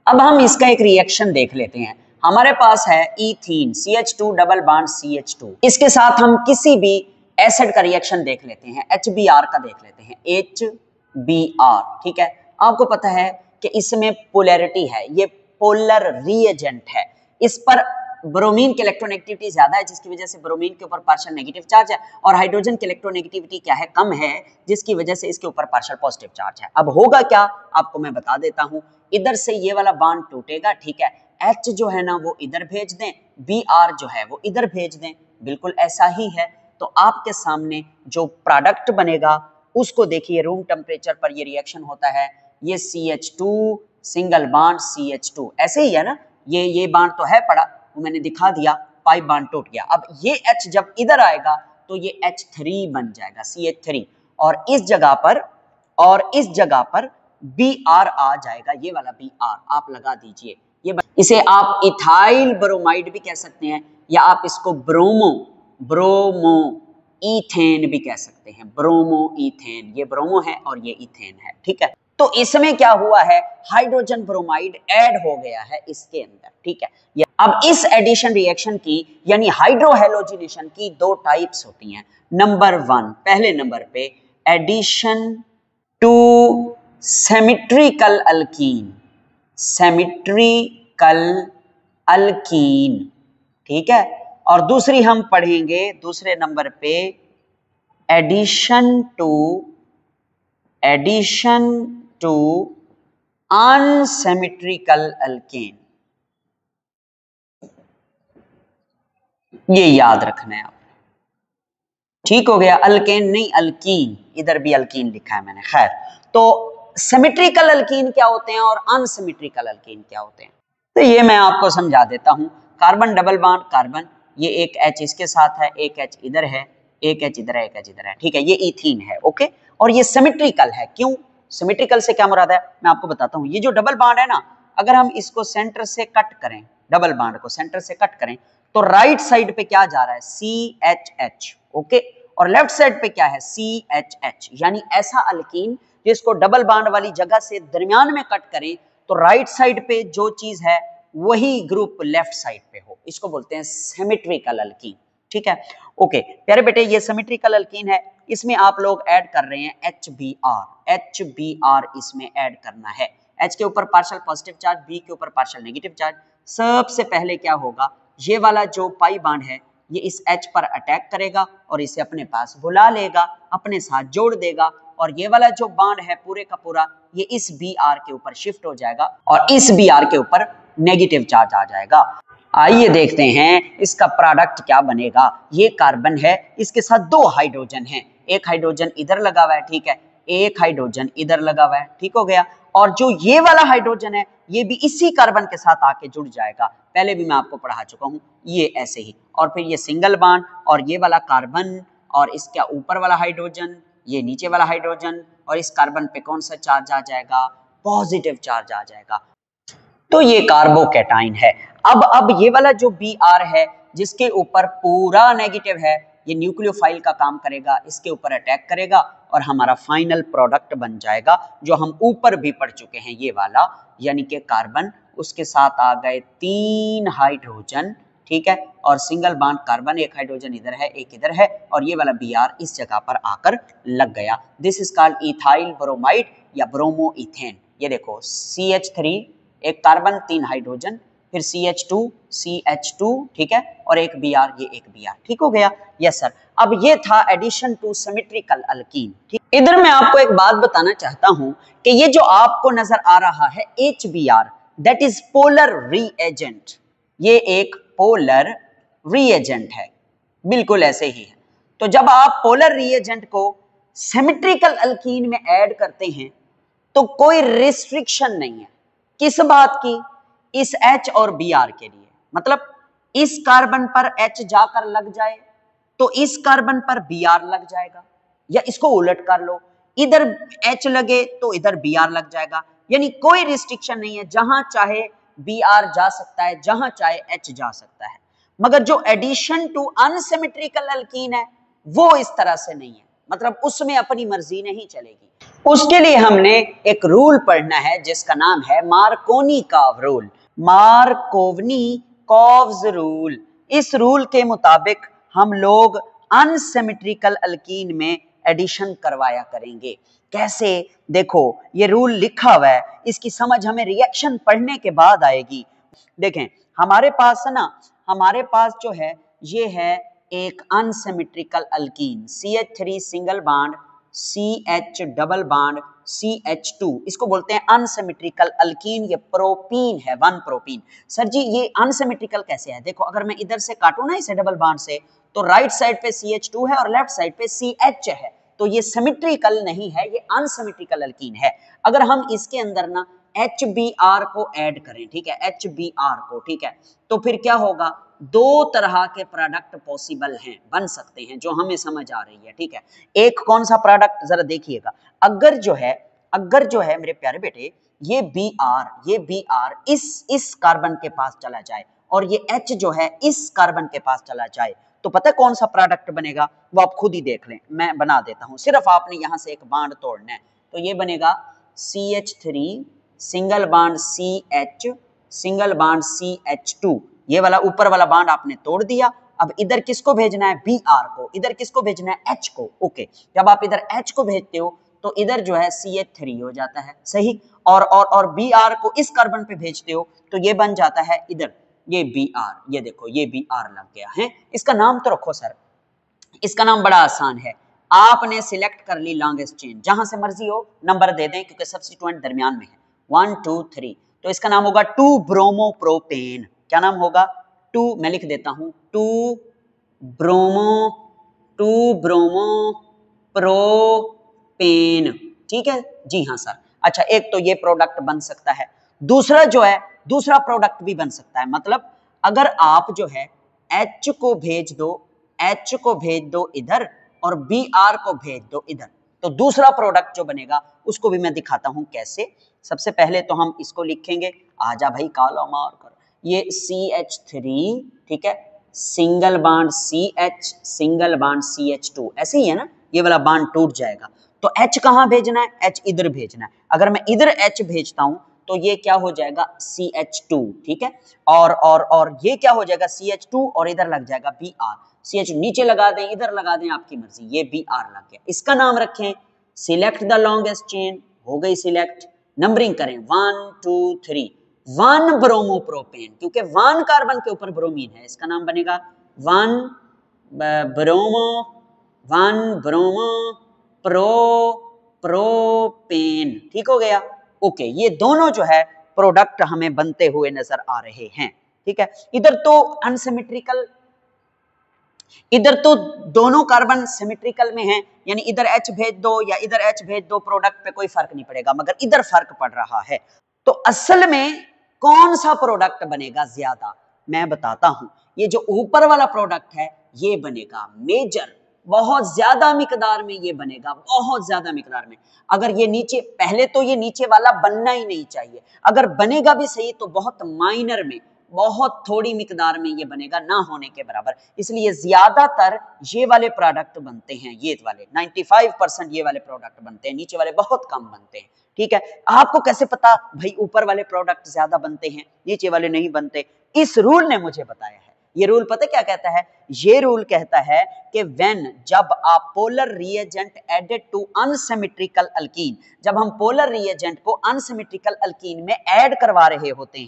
अब हम इसका एक रिएक्शन देख लेते हैं। हमारे पास है ethene, CH2 double bond CH2। इसके साथ हम किसी भी एसिड का रिएक्शन देख लेते हैं, HBr का देख लेते हैं, HBr, ठीक है। आपको पता है कि इसमें पोलैरिटी है, ये पोलर रिएजेंट है। इस पर ब्रोमीन की इलेक्ट्रोनेगेटिविटी ज्यादा है, जिसकी वजह से ब्रोमीन के ऊपर पार्शियल नेगेटिव चार्ज है, और हाइड्रोजन की इलेक्ट्रोनेगेटिविटी क्या है? कम है, जिसकी वजह से इसके ऊपर पार्शियल पॉजिटिव चार्ज है। अब होगा क्या, आपको मैं बता देता हूं। इधर से ये वाला बॉन्ड टूटेगा, ठीक है। H जो है ना वो इधर भेज दें, Br जो है वो इधर भेज दें, बिल्कुल ऐसा ही है। तो आपके सामने जो प्रोडक्ट बनेगा उसको देखिए, रूम टेम्परेचर पर ये रिएक्शन होता है। ये CH2 सिंगल बॉन्ड CH2, ऐसे ही है ना, ये बॉन्ड तो है पड़ा, वो मैंने दिखा दिया, पाई बॉन्ड टूट गया। अब ये H जब इधर आएगा तो ये H3 बन जाएगा, CH3, और इस जगह पर Br आ जाएगा, ये वाला Br आप लगा दीजिए। इसे आप इथाइल ब्रोमाइड भी कह सकते हैं, या आप इसको ब्रोमो ईथेन भी कह सकते हैं, ब्रोमो ईथेन। ये ब्रोमो है और ये इथेन है, ठीक है। तो इसमें क्या हुआ है, हाइड्रोजन ब्रोमाइड ऐड हो गया है इसके अंदर, ठीक है। अब इस एडिशन रिएक्शन की यानी हाइड्रोहेलोजिनेशन की दो टाइप्स होती हैं। नंबर 1, पहले नंबर पे addition to symmetrical alkene, symmetrical alkene, ठीक है। और दूसरी हम पढ़ेंगे दूसरे नंबर पे एडिशन टू अनसिमेट्रिकल अल्केन। ये याद रखना है आप, ठीक हो गया। अल्केन नहीं अल्कीन, इधर भी अल्कीन लिखा है मैंने, खैर। तो सिमेट्रिकल अल्कीन क्या होते हैं और अनसिमेट्रिकल अल्कीन क्या होते हैं, तो ये मैं आपको समझा देता हूं। कार्बन डबल बॉन्ड कार्बन, ये एक H इसके साथ है, एक H इधर है, एक H इधर है, एक H इधर है, ठीक है। ये इथीन है, ओके। और ये सिमेट्रिकल है, क्यों सिमेट्रिकल से क्या मुराद है मैं आपको बताता हूं। ये जो डबल बॉन्ड है ना, अगर हम इसको सेंटर से कट करें, डबल बॉन्ड को सेंटर से कट करें, तो राइट साइड पे क्या जा रहा है CHH, ओके। और लेफ्ट साइड पे क्या है CHH, यानी ऐसा अल्कीन जिसको डबल बॉन्ड वाली जगह से दरमियान में कट करें तो राइट साइड पे जो चीज है वही ग्रुप लेफ्ट साइड पे हो, इसको बोलते हैं सिमेट्रिकल अल्कीन, ठीक है। ओके प्यारे बेटे, ये सिमेट्रिकल अल्कीन है, इसमें आप लोग ऐड कर रहे हैं HBr इसमें ऐड करना है। H के ऊपर पार्शियल पॉजिटिव चार्ज, B के ऊपर पार्शियल नेगेटिव चार्ज। सबसे पहले क्या होगा, ये वाला जो पाई बॉन्ड है ये इस H पर अटैक करेगा और इसे अपने पास बुला लेगा, अपने साथ जोड़ देगा, और ये वाला जो बॉन्ड है पूरे का पूरा ये इस Br के ऊपर शिफ्ट हो जाएगा और इस Br के ऊपर नेगेटिव चार्ज आ जाएगा। आइए देखते हैं इसका प्रोडक्ट क्या बनेगा। ये कार्बन है, इसके साथ दो हाइड्रोजन हैं, एक हाइड्रोजन इधर लगा हुआ है, ठीक है, एक हाइड्रोजन इधर लगा हुआ है, ठीक हो गया। और जो ये वाला हाइड्रोजन है ये भी इसी कार्बन के साथ आके जुड़ जाएगा, पहले भी मैं आपको पढ़ा चुका हूं, ये ऐसे ही। और फिर ये सिंगल बॉन्ड और ये वाला कार्बन और इसके ऊपर वाला हाइड्रोजन, ये नीचे वाला हाइड्रोजन, और इस कार्बन पे कौन सा चार्ज आ जाएगा, पॉजिटिव चार्ज आ जाएगा, तो ये कार्बोकैटाइन है। अब ये वाला जो Br है जिसके ऊपर पूरा नेगेटिव है, ये न्यूक्लियोफाइल का काम करेगा, इसके ऊपर अटैक करेगा और हमारा फाइनल प्रोडक्ट बन जाएगा जो हम ऊपर भी पढ़ चुके हैं, ये वाला, यानी कि कार्बन, उसके साथ आ गए 3 हाइड्रोजन, ठीक है, और सिंगल बॉन्ड कार्बन, एक हाइड्रोजन इधर है एक इधर है, और ये वाला Br इस जगह पर आकर लग गया। This is called ethyl bromide या ब्रोमो इथेन। ये देखो CH3, एक कार्बन 3 हाइड्रोजन, फिर CH2, ठीक है, और एक Br, ये एक Br, ठीक हो गया। Yes sir. अब ये था एडिशन टू सिमेट्रिकल अल्कीन, ठीक। इधर मैं आपको एक बात बताना चाहता हूं कि ये जो आपको नजर आ रहा है HBr, that is polar reagent, ये एक पोलर रीएजेंट है, बिल्कुल ऐसे ही है। तो जब आप पोलर रीएजेंट को सिमेट्रिकल अल्कीन में ऐड करते हैं तो कोई रिस्ट्रिक्शन नहीं है, किस बात की, इस H और Br के लिए, मतलब इस कार्बन पर H जाकर लग जाए तो इस कार्बन पर Br लग जाएगा, या इसको उलट कर लो, इधर H लगे तो इधर Br लग जाएगा, यानी कोई रिस्ट्रिक्शन नहीं है, जहां चाहे Br जा सकता है, जहां चाहे H जा सकता है। मगर जो एडिशन टू अनसिमेट्रिकल अल्कीन है वो इस तरह से नहीं है, मतलब उसमें अपनी मर्जी नहीं चलेगी। उसके लिए हमने एक रूल पढ़ना है जिसका नाम है मार्कोनी-कॉव रूल, मार्कोनी-कॉव्स रूल। इस रूल के मुताबिक हम लोग अनसिमेट्रिकल अल्कीन में एडिशन करवाया करेंगे। कैसे, देखो ये रूल लिखा हुआ है, इसकी समझ हमें रिएक्शन पढ़ने के बाद आएगी। देखें हमारे पास है ना, हमारे पास जो है ये है एक unsymmetrical alkyne, CH3 single bond, CH double bond, CH2, इसको बोलते हैं अनसिमेट्रिकल अल्कीन, ये प्रोपीन है, 1 प्रोपीन। सर जी ये अनसिमेट्रिकल कैसे है, देखो अगर मैं इधर से काटूं ना इसे डबल बॉन्ड से, तो राइट साइड पे CH2 है और लेफ्ट साइड पे CH है, तो ये सिमेट्रिकल नहीं है, ये अनसिमेट्रिकल अल्कीन है। अगर हम इसके अंदर ना HBr को ऐड करें, ठीक है, HBr को, ठीक है, तो फिर क्या होगा, दो तरह के प्रोडक्ट पॉसिबल हैं, बन सकते हैं, जो हमें समझ आ रही है, ठीक है। एक कौन सा प्रोडक्ट जरा देखिएगा, अगर जो है मेरे प्यारे बेटे ये Br इस कार्बन के पास चला जाए और ये H जो है इस कार्बन के पास चला जाए, तो पता है कौन सा प्रोडक्ट बनेगा, वो आप खुद ही देख लें, मैं बना देता हूं, सिर्फ आपने यहां से एक बॉन्ड तोड़ना है, तो ये बनेगा CH3 single bond CH single bond CH2, ये वाला ऊपर वाला बॉन्ड आपने तोड़ दिया। अब इधर किसको भेजना है, Br को, इधर किसको भेजना है, H को। ओके, जब आप इधर H को भेजते हो तो इधर जो है CH3 हो जाता है, सही। और Br को इस कार्बन पे भेजते हो तो ये बन जाता है इधर, ये Br, ये देखो ये Br लग गया है। इसका नाम तो रखो सर, इसका नाम बड़ा आसान है। आपने सिलेक्ट कर ली लॉन्गेस्ट चेन, जहां से मर्जी हो नंबर दे दें क्योंकि सब्स्टिट्यूएंट दरमियान में है, 1 2 3, तो इसका नाम होगा 2 ब्रोमोप्रोपेन। क्या नाम होगा, 2, मैं लिख देता हूं, 2 ब्रोमोप्रोपेन, ठीक है जी हाँ सर। अच्छा, एक तो ये प्रोडक्ट बन सकता है, दूसरा जो है दूसरा प्रोडक्ट भी बन सकता है। मतलब अगर आप जो है H को भेज दो, H को भेज दो इधर और Br को भेज दो इधर, तो दूसरा प्रोडक्ट जो बनेगा उसको भी मैं दिखाता हूं कैसे। सबसे पहले तो हम इसको लिखेंगे, आजा भाई काला मार कर, ये CH3, ठीक है, single bond CH single bond CH2, ऐसे ही है ना, ये वाला बॉन्ड टूट जाएगा। तो H कहां भेजना है, H इधर भेजना है। अगर मैं इधर H भेजता हूं तो ये क्या हो जाएगा, CH2, ठीक है। और ये क्या हो जाएगा, CH2, और इधर लग जाएगा Br। CH नीचे लगा दें, इधर लगा दें, आपकी मर्जी, ये Br लग गया। इसका नाम रखें सिलेक्ट द लॉन्गेस्ट चेन, हो गई सिलेक्ट। नंबरिंग करें 1 2 3, 1 ब्रोमोप्रोपेन, क्योंकि 1 कार्बन के ऊपर ब्रोमीन है, इसका नाम बनेगा 1 ब्रोमो प्रोपेन, ठीक हो गया। ओके, ये दोनों जो है प्रोडक्ट हमें बनते हुए नजर आ रहे हैं, ठीक है। इधर तो अनसिमेट्रिकल, इधर तो दोनों कार्बन सिमेट्रिकल में हैं, यानी इधर H भेज दो या इधर H भेज दो, प्रोडक्ट पे कोई फर्क नहीं पड़ेगा, मगर इधर फर्क पड़ रहा है। तो असल में कौन सा प्रोडक्ट बनेगा ज्यादा, मैं बताता हूं। ये जो ऊपर वाला प्रोडक्ट है ये बनेगा मेजर, बहुत ज्यादा मिकदार में ये बनेगा, बहुत ज्यादा मिकदार में। अगर ये नीचे, पहले तो ये नीचे वाला बनना ही नहीं चाहिए, अगर बनेगा भी सही तो बहुत माइनर में, बहुत थोड़ी मिकदार में ये बनेगा, ना होने के बराबर। इसलिए ज्यादातर ये वाले प्रोडक्ट बनते हैं, ये वाले 95% ये वाले प्रोडक्ट बनते हैं, नीचे वाले बहुत कम बनते हैं, ठीक है। आपको कैसे पता भाई ऊपर वाले प्रोडक्ट ज्यादा बनते हैं नीचे वाले नहीं बनते, इस रूल ने मुझे बताया है। ये रूल पता क्या कहता है, ये रूल कहता है कि व्हेन, जब आप polar reagent added to unsymmetrical alkene, जब हम पोलर रिएजेंट को अनसिमेट्रिकल अल्कीन में ऐड करवा रहे होते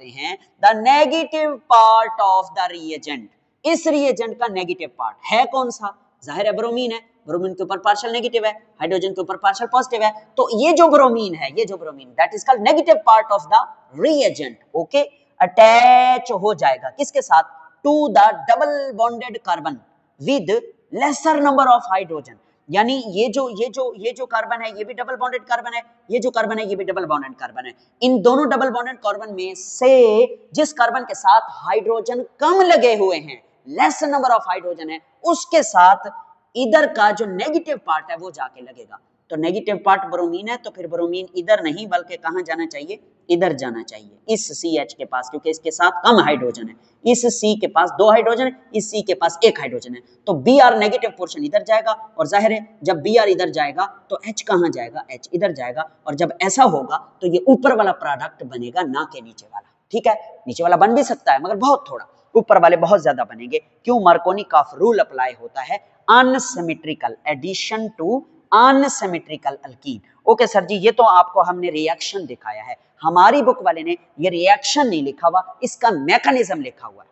हैं, the negative part of the reagent, इस रिएजेंट का नेगेटिव पार्ट है कौन सा, जाहिर है ब्रोमीन है, ब्रोमीन के ऊपर पार्शियल नेगेटिव है, हाइड्रोजन के ऊपर पार्शियल पॉजिटिव है, तो ये जो ब्रोमीन है, ये जो bromine, that is called negative part of the reagent. Okay, attach हो जाएगा किसके साथ, to the double bonded carbon with lesser number of hydrogen, यानी ये जो कार्बन है ये भी डबल बॉन्डेड कार्बन है, ये जो कार्बन है ये भी डबल बॉन्डेड कार्बन है। इन दोनों डबल बॉन्डेड कार्बन में से जिस कार्बन के साथ हाइड्रोजन कम लगे हुए हैं, लेस नंबर ऑफ हाइड्रोजन है, उसके साथ इधर का जो नेगेटिव पार्ट है वो जाके लगेगा। तो नेगेटिव पार्ट ब्रोमीन है, तो फिर ब्रोमीन इधर नहीं बल्कि कहां जाना चाहिए, इधर जाना चाहिए, इस CH के पास, क्योंकि इसके साथ कम हाइड्रोजन है। इस C के पास 2 हाइड्रोजन है, इस C के पास 1 हाइड्रोजन है, तो Br नेगेटिव पोर्शन इधर जाएगा, और जाहिर है जब Br इधर जाएगा तो H कहां जाएगा, H इधर जाएगा। और जब ऐसा होगा तो ये ऊपर वाला प्रोडक्ट बनेगा, ना के नीचे वाला, ठीक है। नीचे वाला बन भी सकता है मगर बहुत थोड़ा, ऊपर वाले बहुत ज्यादा बनेंगे। क्यों, मार्कोनी-काफ रूल अप्लाई होता है, unsymmetrical addition to unsymmetrical alkene. Okay sir ji, ये तो आपको हमने रिएक्शन दिखाया है, हमारी बुक वाले ने ये रिएक्शन नहीं लिखा हुआ, इसका मैकेनिज्म लिखा हुआ है।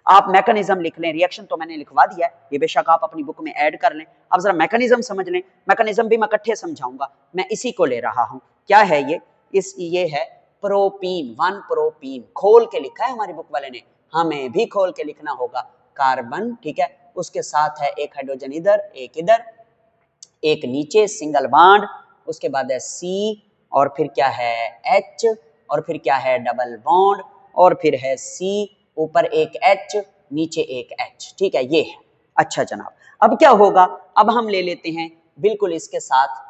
आप मैकेनिज्म लिख लें, रिएक्शन तो मैंने लिखवा दिया है, ये बेशक आप अपनी बुक में ऐड कर लें। अब जरा मैकेनिज्म समझ लें, मैकेनिज्म भी मैं इकट्ठे समझाऊंगा। मैं इसी को ले रहा हूं, क्या है ये है प्रोपीन, 1 प्रोपीन, खोल के लिखा है हमारी बुक वाले ने, हमें भी खोल के लिखना होगा। कार्बन, ठीक है, उसके साथ है 1 हाइड्रोजन इधर, 1 इधर, 1 नीचे सिंगल बॉन्ड, उसके बाद है C, और फिर क्या है H, और फिर क्या है डबल बॉन्ड, और फिर है C, ऊपर 1 H, नीचे 1 H, ठीक है, ये है। अच्छा जनाब, अब क्या होगा, अब हम ले लेते हैं बिल्कुल इसके साथ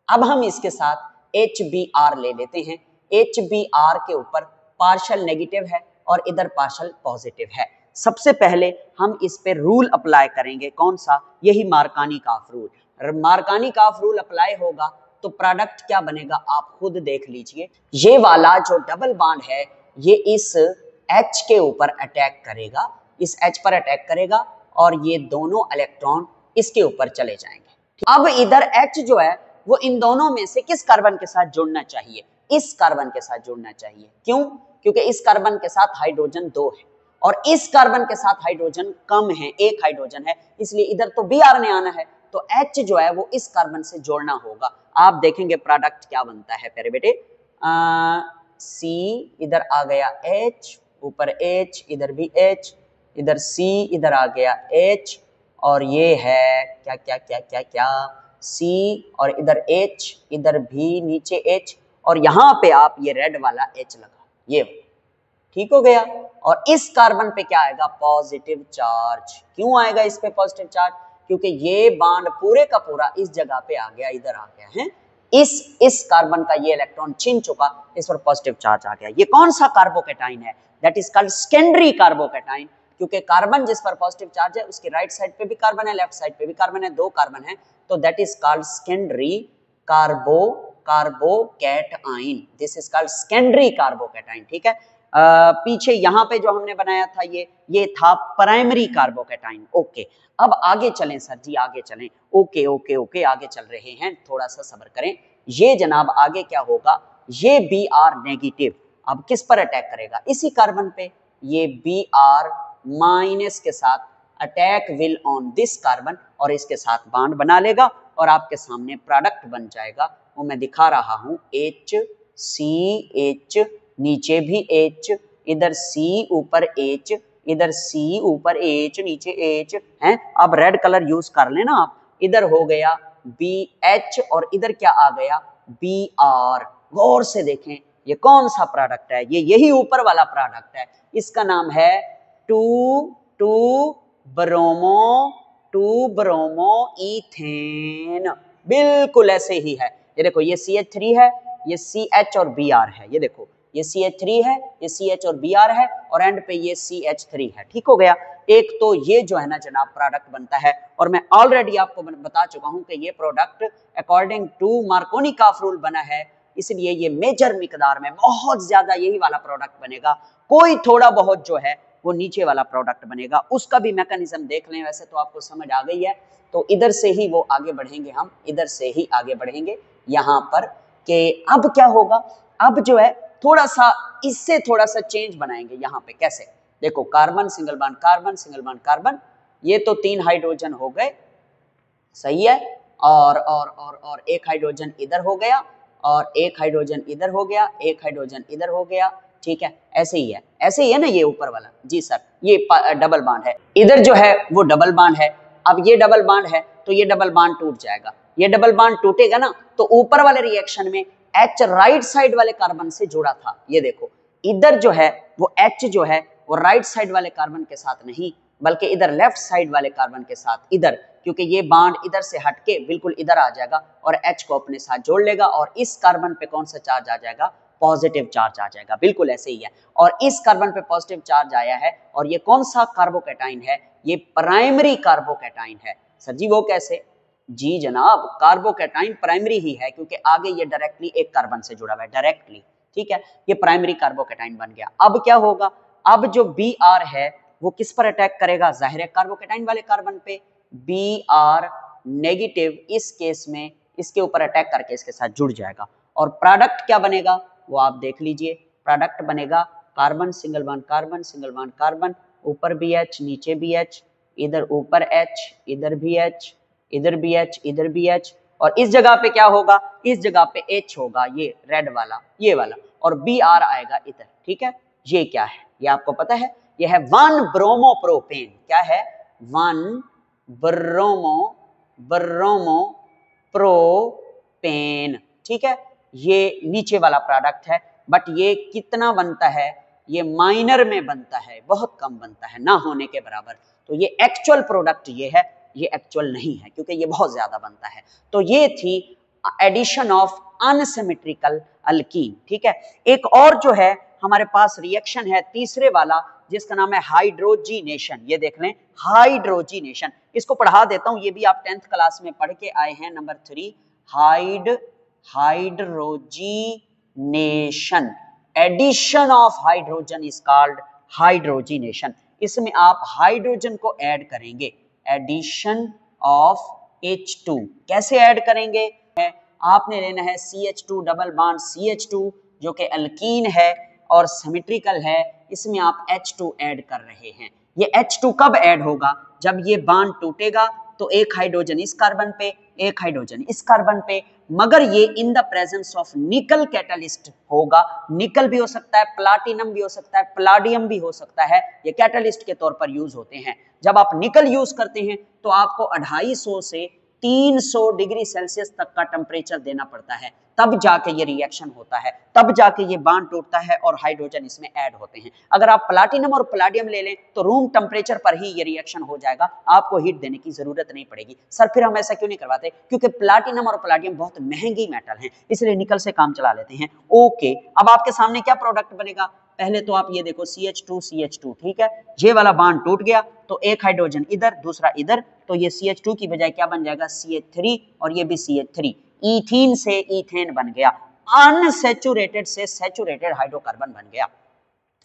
अब हम इसके साथ HBr ले लेते हैं। HBr के ऊपर पार्शियल नेगेटिव है और इधर पार्शियल पॉजिटिव है। सबसे पहले हम इस पे रूल अप्लाई करेंगे, कौन सा, यही मार्कोनी-काफ रूल। मार्कानी काफ रूल अप्लाई होगा तो प्रोडक्ट क्या बनेगा आप खुद देख लीजिए। ये वाला जो डबल बॉन्ड है ये इस H के ऊपर अटैक करेगा, इस H पर अटैक करेगा और ये दोनों इलेक्ट्रॉन इसके ऊपर चले जाएंगे। अब इधर H जो है वो इन दोनों में से किस कार्बन के साथ जुड़ना चाहिए? इस कार्बन के साथ जुड़ना चाहिए। क्यों? क्योंकि इस कार्बन के साथ हाइड्रोजन 2 है और इस कार्बन के साथ हाइड्रोजन कम है, एक हाइड्रोजन है, इसलिए इधर तो Br ने आना है, तो H जो है वो इस कार्बन से जोड़ना होगा। आप देखेंगे प्रोडक्ट क्या बनता है प्यारे बेटे, C इधर आ गया H, ऊपर H, इधर भी H, इधर C, इधर आ गया H और ये है क्या क्या क्या क्या क्या C और इधर H, इधर भी नीचे H और यहाँ पे आप ये रेड वाला H लगा, ये ठीक हो गया। और इस कार्बन पे क्या आएगा? Positive charge. क्यों आएगा इस पे पॉजिटिव चार्ज? क्योंकि ये बॉन्ड पूरे का पूरा इस जगह पे आ गया, इधर आ गया है, इस कार्बन का ये इलेक्ट्रॉन छीन चुका, इस पर पॉजिटिव चार्ज आ गया। ये कौन सा कार्बोकैटाइन है? That is called secondary carbocation, क्योंकि कार्बन जिस पर पॉजिटिव चार्ज है उसके राइट साइड पे भी कार्बन है, लेफ्ट साइड पे भी कार्बन है, दो कार्बन है, तो that is called secondary carbocation. This is called secondary carbocation. ठीक है, पीछे यहाँ पे जो हमने बनाया था ये था प्राइमरी कार्बोकैटाइन। ओके, अब आगे चलें सर जी, आगे चलें। ओके ओके ओके, आगे चल रहे हैं, थोड़ा सा सब्र करें। ये जनाब आगे क्या होगा? ये Br नेगेटिव अब किस पर अटैक करेगा? इसी कार्बन पे। ये Br माइनस के साथ attack will on this carbon और इसके साथ बॉन्ड बना लेगा और आपके सामने प्रोडक्ट बन जाएगा। वो मैं दिखा रहा हूं, HCH, नीचे भी H, इधर C ऊपर H, इधर C ऊपर H, नीचे H है। अब रेड कलर यूज कर लेना आप। इधर हो गया BH और इधर क्या आ गया? Br। गौर से देखें ये कौन सा प्रोडक्ट है? ये यही ऊपर वाला प्रोडक्ट है, इसका नाम है 2 ब्रोमो इथेन। बिल्कुल ऐसे ही है। ये देखो, ये CH3 है, ये CH और Br है। ये देखो, ये CH3 है, ये CH और Br है और एंड पे ये CH3 है। ठीक हो गया। एक तो ये जो है ना जनाब प्रोडक्ट बनता है, और मैं ऑलरेडी आपको बता चुका हूं कि ये product according to Markovnikov rule बना है, इसलिए ये मेजर मिकदार में बहुत ज्यादा यही वाला प्रोडक्ट बनेगा। कोई थोड़ा बहुत जो है वो नीचे वाला प्रोडक्ट बनेगा, उसका भी मैकेनिज्म देख लें। वैसे तो आपको समझ आ गई है, तो इधर से ही वो आगे बढ़ेंगे, हम इधर से ही आगे बढ़ेंगे यहाँ पर। कि अब क्या होगा? अब जो है थोड़ा सा इससे थोड़ा सा चेंज बनाएंगे यहाँ पे। कैसे? देखो, carbon single bond carbon, single bond carbon, ये तो 3 हाइड्रोजन हो गए, सही है, और एक हाइड्रोजन इधर हो गया और एक हाइड्रोजन इधर हो गया, एक हाइड्रोजन इधर हो गया। ठीक है, ऐसे ही है, ऐसे ही है ना ये ऊपर वाला? जी सर, ये डबल बॉन्ड है, इधर जो है वो डबल बॉन्ड है। अब ये डबल बॉन्ड है तो ये डबल बॉन्ड टूट जाएगा। ये डबल बॉन्ड टूटेगा ना तो ऊपर वाले रिएक्शन में H राइट साइड वाले कार्बन से जुड़ा था। ये देखो, इधर जो है वो H जो है वो राइट साइड वाले कार्बन के साथ नहीं, बल्कि इधर लेफ्ट साइड वाले कार्बन के साथ, इधर, क्योंकि ये बॉन्ड इधर से हटके बिल्कुल इधर आ जाएगा और H को अपने साथ जोड़ लेगा और इस कार्बन पे कौन सा चार्ज आ जाएगा? पॉजिटिव चार्ज आ जाएगा। बिल्कुल ऐसे ही है। और इस कार्बन पे पॉजिटिव चार्ज आया है और ये कौन सा कार्बोकैटाइन है? ये प्राइमरी कार्बोकैटाइन है। सर जी वो कैसे? जी जनाब, कार्बोकैटाइन प्राइमरी ही है क्योंकि आगे ये डायरेक्टली एक कार्बन से जुड़ा हुआ है, डायरेक्टली। ठीक है, ये प्राइमरी कार्बोकैटाइन बन गया। अब क्या होगा? अब जो Br है वो किस पर अटैक करेगा? जाहिर है कार्बोकैटाइन वाले कार्बन पे। Br नेगेटिव इस केस में इसके ऊपर अटैक करके इसके साथ जुड़ जाएगा और प्रोडक्ट क्या बनेगा वो आप देख लीजिए। प्रोडक्ट बनेगा carbon single bond carbon, single bond carbon, ऊपर BH, नीचे BH, इधर ऊपर H, इधर भी H, इधर भी H, इधर भी H, और इस जगह पे क्या होगा? इस जगह पे H होगा, ये रेड वाला, ये वाला, और Br आएगा इधर। ठीक है, ये क्या है? ये आपको पता है, ये है 1 ब्रोमोप्रोपेन। क्या है? 1 ब्रोमोप्रोपेन। ठीक है, ये नीचे वाला प्रोडक्ट है, बट ये कितना बनता है? ये माइनर में बनता है, बहुत कम बनता है, ना होने के बराबर। तो ये एक्चुअल प्रोडक्ट ये है, ये एक्चुअल नहीं है क्योंकि ये बहुत ज्यादा बनता है। तो ये थी एडिशन ऑफ अनसिमेट्रिकल अल्कीन। ठीक है, एक और जो है हमारे पास रिएक्शन है तीसरे वाला, जिसका नाम है हाइड्रोजीनेशन। ये देख लें, हाइड्रोजीनेशन। इसको पढ़ा देता हूं, ये भी आप 10th क्लास में पढ़ के आए हैं। Number 3 hydrogenation, addition of hydrogen is called hydrogenation. इसमें आप हाइड्रोजन को ऐड करेंगे, एडिशन ऑफ H2। कैसे ऐड करेंगे? आपने लेना है CH2 डबल बॉन्ड CH2 जो कि अल्कीन है और सिमेट्रिकल है, इसमें आप H2 ऐड कर रहे हैं। ये H2 कब ऐड होगा? जब ये बॉन्ड टूटेगा तो एक हाइड्रोजन इस कार्बन पे, एक हाइड्रोजन इस कार्बन पे, मगर ये इन द प्रेजेंस ऑफ निकल कैटलिस्ट होगा। निकल भी हो सकता है, प्लाटिनम भी हो सकता है, प्लाडियम भी हो सकता है। ये कैटलिस्ट के तौर पर यूज होते हैं। जब आप निकल यूज करते हैं तो आपको 250 से 300 डिग्री सेल्सियस तक का टेम्परेचर देना पड़ता है, तब जाके ये रिएक्शन होता है, तब जाके ये बॉन्ड टूटता है और हाइड्रोजन इसमें ऐड होते हैं। अगर आप प्लाटिनम और प्लाडियम ले लें तो रूम टेम्परेचर पर ही ये रिएक्शन हो जाएगा, आपको हीट देने की जरूरत नहीं पड़ेगी। सर फिर हम ऐसा क्यों नहीं करवाते? क्योंकि प्लाटिनम और प्लाडियम बहुत महंगी मेटल हैं, इसलिए निकल से काम चला लेते हैं। ओके, अब आपके सामने क्या प्रोडक्ट बनेगा? पहले तो आप ये देखो CH2 CH2, ठीक है, ये वाला बॉन्ड टूट गया तो एक हाइड्रोजन इधर, दूसरा इधर, तो ये CH2 की बजाय क्या बन जाएगा? CH3, और ये भी CH3। ईथीन से ईथेन बन गया, अनसैचुरेटेड से सैचुरेटेड हाइड्रोकार्बन बन गया।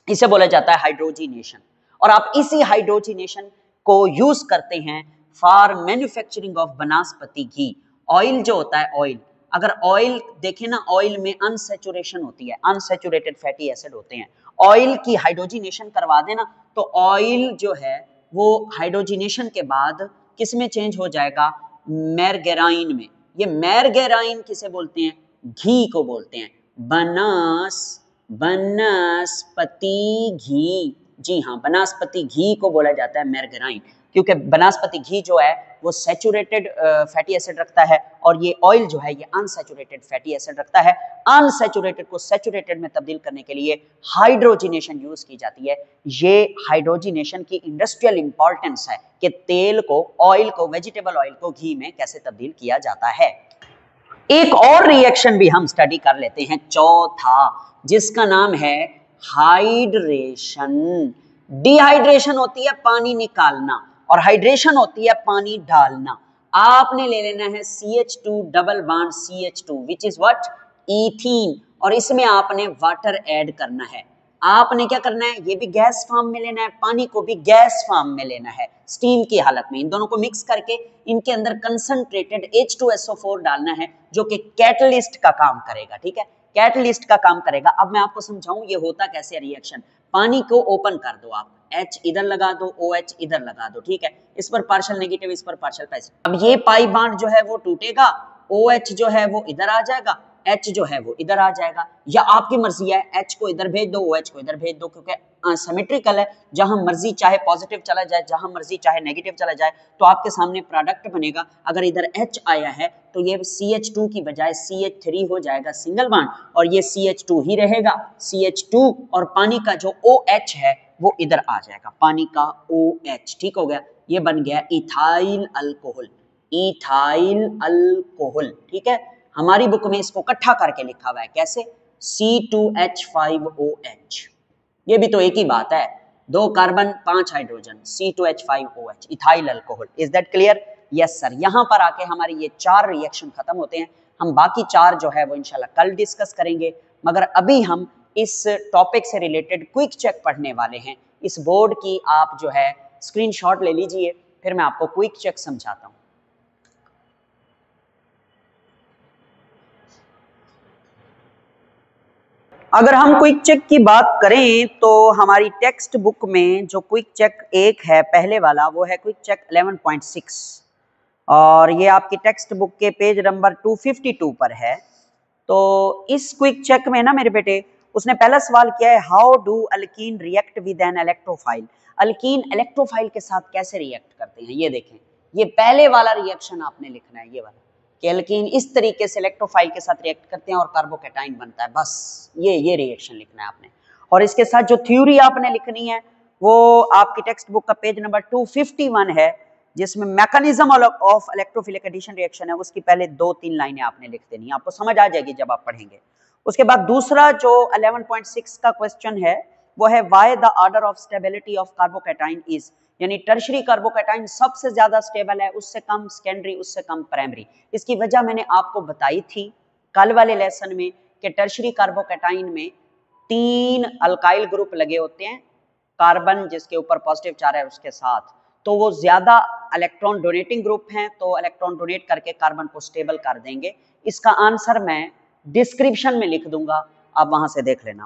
इसे बोला जाता है हाइड्रोजीनेशन। और आप इसी हाइड्रोजीनेशन को यूज करते हैं फॉर मैन्युफैक्चरिंग ऑफ वनस्पति घी। ऑयल जो होता है, ऑयल, अगर ऑयल देखें ना, ऑयल में अनसैचुरेशन होती है, अनसैचुरेटेड फैटी एसिड होते हैं। ऑयल की हाइड्रोजीनेशन करवा देना तो ऑयल जो है वो हाइड्रोजीनेशन के बाद किस में चेंज हो जाएगा? मैरगेराइन में। ये मैरगेराइन किसे बोलते हैं? घी को बोलते हैं, वनस्पति घी। जी हाँ, वनस्पति घी को बोला जाता है मैरगेराइन, क्योंकि वनस्पति घी जो है वो सैचुरेटेड फैटी एसिड रखता है और ये ऑयल जो है ये अनसैचुरेटेड फैटी एसिड रखता है। अनसैचुरेटेड को सैचुरेटेड में तब्दील करने के लिए हाइड्रोजीनेशन यूज की जाती है। ये हाइड्रोजीनेशन की इंडस्ट्रियल इंपॉर्टेंस है कि तेल को, ऑयल को, वेजिटेबल ऑयल को घी में कैसे तब्दील किया जाता है। एक और रिएक्शन भी हम स्टडी कर लेते हैं, चौथा, जिसका नाम है हाइड्रेशन। डिहाइड्रेशन होती है पानी निकालना और हाइड्रेशन होती है पानी डालना। आपने ले लेना है CH2 double bond CH2 which is what? Ethene, और इसमें आपने वाटर ऐड करना है। आपने क्या करना है? ये भी गैस फॉर्म में लेना है, पानी को भी गैस फॉर्म में लेना है, स्टीम की हालत में। इन दोनों को मिक्स करके इनके अंदर कंसंट्रेटेड H2SO4 डालना है जो कि कैटलिस्ट का काम करेगा। ठीक है, कैटलिस्ट का काम करेगा। अब मैं आपको समझाऊं ये होता कैसे रिएक्शन। पानी को ओपन कर दो आप, H इधर लगा दो, OH इधर लगा दो, ठीक है, इस पर पार्शियल नेगेटिव, इस पर पार्शियल पॉजिटिव। अब ये पाई बॉन्ड जो है वो टूटेगा, OH जो है वो इधर आ जाएगा, H जो है वो इधर आ जाएगा, या आपकी मर्जी है, H को इधर भेज दो, OH को इधर भेज दो, क्योंकि सिमेट्रिकल है, जहां मर्जी चाहे पॉजिटिव चला जाए, जहां मर्जी चाहे नेगेटिव चला जाए, तो आपके सामने प्रोडक्ट बनेगा। अगर इधर H आया है तो ये CH2 की बजाय CH3 हो जाएगा सिंगल बॉन्ड, और ये CH2 ही रहेगा, CH2, और पानी का जो OH है वो इधर आ जाएगा, पानी का OH। ठीक हो गया, ये बन गया इथाइल अल्कोहल, इथाइल अल्कोहल। ठीक है, हमारी बुक में इसको इकट्ठा करके लिखा हुआ है, कैसे? C2H5OH। ये भी तो एक ही बात है, 2 carbon 5 hydrogen, C2H5OH, ethyl alcohol. Is that clear? Yes sir. यहां पर आके हमारे ये 4 रिएक्शन खत्म होते हैं। हम बाकी 4 जो है वो इंशाल्लाह कल डिस्कस करेंगे, मगर अभी हम इस टॉपिक से रिलेटेड क्विक चेक पढ़ने वाले हैं। इस बोर्ड की आप जो है स्क्रीनशॉट ले लीजिए, फिर मैं आपको क्विक चेक समझाता हूं। अगर हम क्विक चेक की बात करें तो हमारी टेक्स्ट बुक में जो क्विक चेक एक है पहले वाला, वो है क्विक चेक 11.6, और ये आपकी टेक्स्ट बुक के पेज नंबर 252 पर है। तो इस क्विक चेक में ना मेरे बेटे, उसने पहला सवाल किया है, how do alkyne react with an electrophile. Alkyne electrophile के साथ कैसे रिएक्ट करते हैं, ये देखें। ये पहले वाला रिएक्शन आपने लिखना है, ये वाला, कि अल्कीन इस तरीके से इलेक्ट्रोफाइल के साथ रिएक्ट करते हैं और कार्बोकैटाइन बनता है, बस ये रिएक्शन लिखना है आपने। और इसके साथ जो थ्योरी आपने लिखनी है वो आपकी टेक्स्ट बुक का पेज नंबर 251 है, जिसमें mechanism of electrophilic addition reaction है, उसकी पहले 2-3 लाइनें आपने लिख देनी है, आपको समझ आ जाएगी जब आप पढ़ेंगे। उसके बाद दूसरा जो 11.6 का क्वेश्चन है वो है why the order of stability of carbocation is, यानी टर्शरी कार्बोकैटाइन सबसे ज्यादा स्टेबल है, उससे कम सेकेंडरी, उससे कम प्राइमरी। इसकी वजह मैंने आपको बताई थी कल वाले लेसन में कि टर्शरी कार्बोकैटाइन में 3 अल्काइल ग्रुप लगे होते हैं, कार्बन जिसके ऊपर पॉजिटिव चार्ज है उसके साथ, तो वो ज्यादा इलेक्ट्रॉन डोनेटिंग ग्रुप हैं, तो इलेक्ट्रॉन डोनेट करके कार्बन को स्टेबल कर देंगे। इसका आंसर मैं डिस्क्रिप्शन में लिख दूंगा, आप वहां से देख लेना।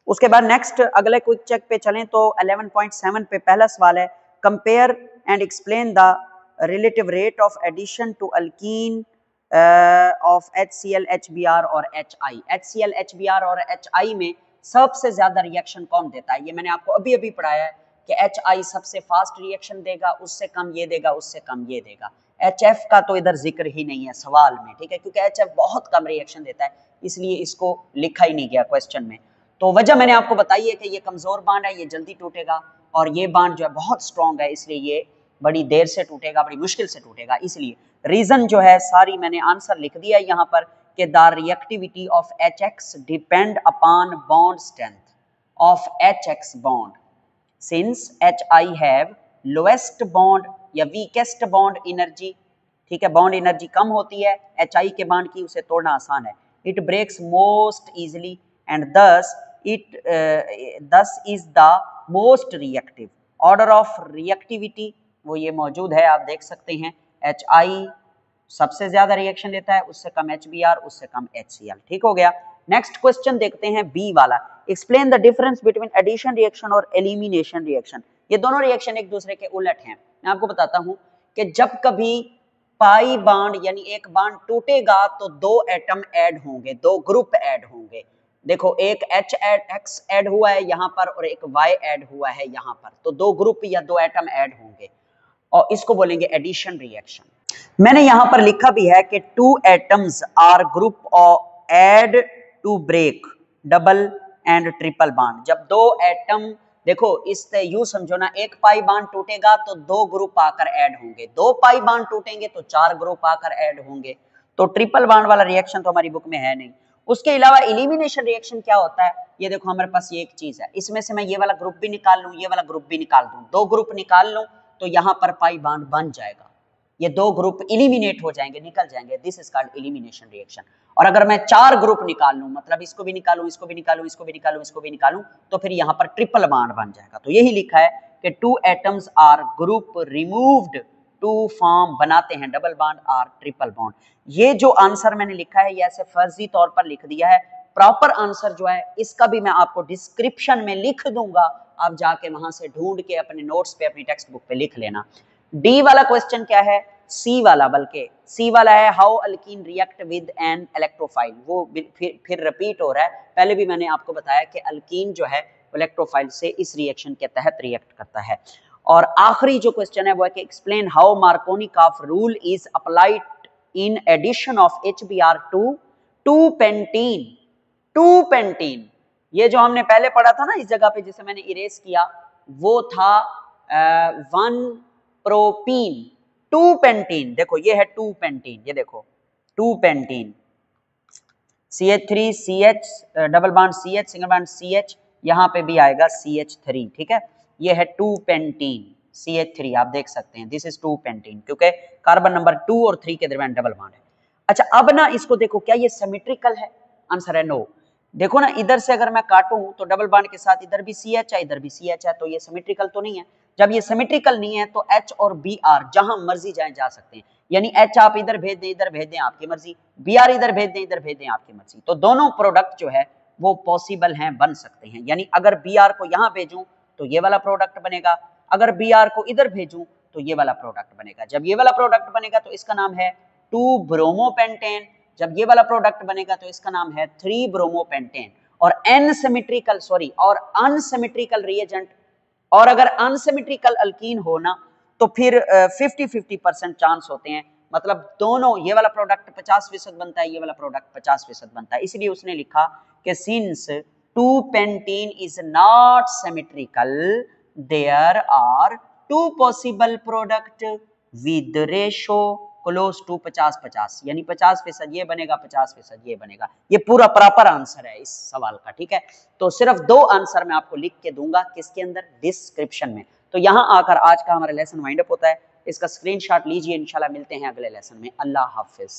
उसके बाद नेक्स्ट अगले क्विक चेक पे चलें तो 11.7 पे पहला सवाल है, compare and explain the relative rate of addition to alkene of HCl HBr और HI। HCl HBr और HI में सबसे ज्यादा रिएक्शन कौन देता है? ये मैंने आपको अभी अभी पढ़ाया है कि HI सबसे फास्ट रिएक्शन देगा, उससे कम ये देगा, उससे कम ये देगा। HF का तो इधर जिक्र ही नहीं है सवाल में, ठीक है, क्योंकि HF बहुत कम रिएक्शन देता है, इसलिए इसको लिखा ही नहीं गया क्वेश्चन में। तो वजह मैंने आपको बताई है कि ये कमजोर बांड है, ये जल्दी टूटेगा, और ये बांड जो है बहुत स्ट्रॉन्ग है, इसलिए ये बड़ी देर से टूटेगा, बड़ी मुश्किल से टूटेगा। इसलिए रीजन जो है सारी मैंने आंसर लिख दिया यहाँ पर कि the reactivity of HX depend upon bond strength of HX bond, since HI have lowest bond या वीकेस्ट बॉन्ड एनर्जी, ठीक है, बॉन्ड एनर्जी कम होती है HI के बॉन्ड की, उसे तोड़ना आसान है। It breaks most easily and thus is the most reactive. Order of reactivity वो ये मौजूद है, आप देख सकते हैं, HI सबसे ज्यादा रिएक्शन देता है, उससे कम HBr, उससे कम HCl। ठीक हो गया। नेक्स्ट क्वेश्चन देखते हैं बी वाला, explain the difference between addition reaction और एलिमिनेशन रिएक्शन। ये दोनों रिएक्शन एक दूसरे के उलट हैं। मैं आपको बताता हूं कि जब कभी पाई बांड यानी एक बांड टूटेगा तो 2 एटम ऐड होंगे, 2 ग्रुप ऐड होंगे। देखो एक X ऐड हुआ है यहाँ पर और एक Y ऐड हुआ है यहाँ पर, तो 2 ग्रुप या 2 एटम ऐड होंगे और इसको बोलेंगे एडिशन रिएक्शन। मैंने यहां पर लिखा भी है कि 2 atoms or group are add to break double and triple bond. जब 2 एटम, देखो इससे यूं समझो ना, एक पाई बॉन्ड टूटेगा तो 2 ग्रुप आकर ऐड होंगे, 2 पाई बॉन्ड टूटेंगे तो 4 ग्रुप आकर ऐड होंगे। तो ट्रिपल बॉन्ड वाला रिएक्शन तो हमारी बुक में है नहीं। उसके अलावा एलिमिनेशन रिएक्शन क्या होता है, ये देखो हमारे पास ये एक चीज है, इसमें से मैं ये वाला ग्रुप भी निकाल लूं, ये वाला ग्रुप भी निकाल दूं, 2 ग्रुप निकाल लूं तो यहां पर पाई बॉन्ड बन जाएगा, ये 2 ग्रुप एलिमिनेट हो जाएंगे, निकल जाएंगे, this is called elimination reaction. और अगर मैं 4 ग्रुप निकाल लूं, मतलब इसको भी निकालूं, इसको भी निकालूं, इसको भी निकालूं, इसको भी निकालूं, तो फिर यहां पर ट्रिपल बॉन्ड बन जाएगा। तो यही लिखा है कि 2 atoms or group removed to form, बनाते हैं डबल बॉन्ड और ट्रिपल बॉन्ड। ये जो आंसर मैंने लिखा है ये ऐसे फर्जी तौर पर लिख दिया है, प्रॉपर आंसर जो है इसका भी मैं आपको डिस्क्रिप्शन में लिख दूंगा, आप जाके वहां से ढूंढ के अपने नोट्स पे, अपनी टेक्स्ट बुक पे लिख लेना। डी वाला क्वेश्चन क्या है, सी वाला, बल्कि सी वाला है how alkyne react with an electrophile. वो फिर रिपीट हो रहा है, पहले भी मैंने आपको बताया कि अल्कीन जो है इलेक्ट्रोफाइल से इस रिएक्शन के तहत रिएक्ट करता है। और आखिरी जो क्वेश्चन है वो है कि explain how Markovnikov rule is applied in addition of HBr to pentene. 2 pentene, ये जो हमने पहले पढ़ा था ना इस जगह पे जिसे मैंने इरेज किया, वो था 1 प्रोपीन। 2 पेंटीन, देखो ये है 2 पेंटीन, ये देखो 2 pentene, CH3 CH double bond CH single bond CH, यहां पे भी आएगा CH3, ठीक है, ये है 2 पेंटीन CH3, आप देख सकते हैं दिस इज 2 पेंटीन, क्योंकि कार्बन नंबर 2 और 3 के दरमियान डबल बॉन्ड है। अच्छा अब ना इसको देखो, क्या ये सिमेट्रिकल है? आंसर है नो। देखो ना इधर से अगर मैं काटूं तो डबल बॉन्ड के साथ इधर भी CH है, इधर भी CH है, तो ये सिमेट्रिकल तो नहीं है। जब ये सिमेट्रिकल नहीं है तो H और Br जहां मर्जी जाए जा सकते हैं, यानी H आप इधर भेज दें, इधर भेज दें, आपकी मर्जी, Br इधर भेज दें, इधर भेज दें, आपकी मर्जी। तो दोनों प्रोडक्ट जो है वो पॉसिबल हैं, बन सकते हैं। यानी अगर Br को यहां भेजूं तो ये वाला प्रोडक्ट बनेगा, अगर Br को इधर भेजूं तो ये वाला प्रोडक्ट बनेगा। जब ये वाला प्रोडक्ट बनेगा तो इसका नाम है 2 ब्रोमोपेंटेन, जब ये वाला प्रोडक्ट बनेगा तो इसका नाम है 3 ब्रोमोपेंटेन। और और अनसिमेट्रिकल रिएजेंट, और अगर अनसिमेट्रिकल अल्कीन हो ना तो फिर 50-50% चांस होते हैं, मतलब दोनों, ये वाला प्रोडक्ट 50% बनता है, ये वाला प्रोडक्ट 50% बनता है। इसलिए उसने लिखा कि since 2 pentene is not symmetrical there are 2 possible product with ratio close to 50-50, यानी 50% ये बनेगा, 50% ये बनेगा। ये पूरा प्रॉपर आंसर है इस सवाल का, ठीक है। तो सिर्फ 2 आंसर मैं आपको लिख के दूंगा, किसके अंदर, डिस्क्रिप्शन में। तो यहां आकर आज का हमारा लेसन वाइंड अप होता है। इसका स्क्रीनशॉट लीजिए, इंशाल्लाह मिलते हैं अगले लेसन में। अल्लाह हाफिज।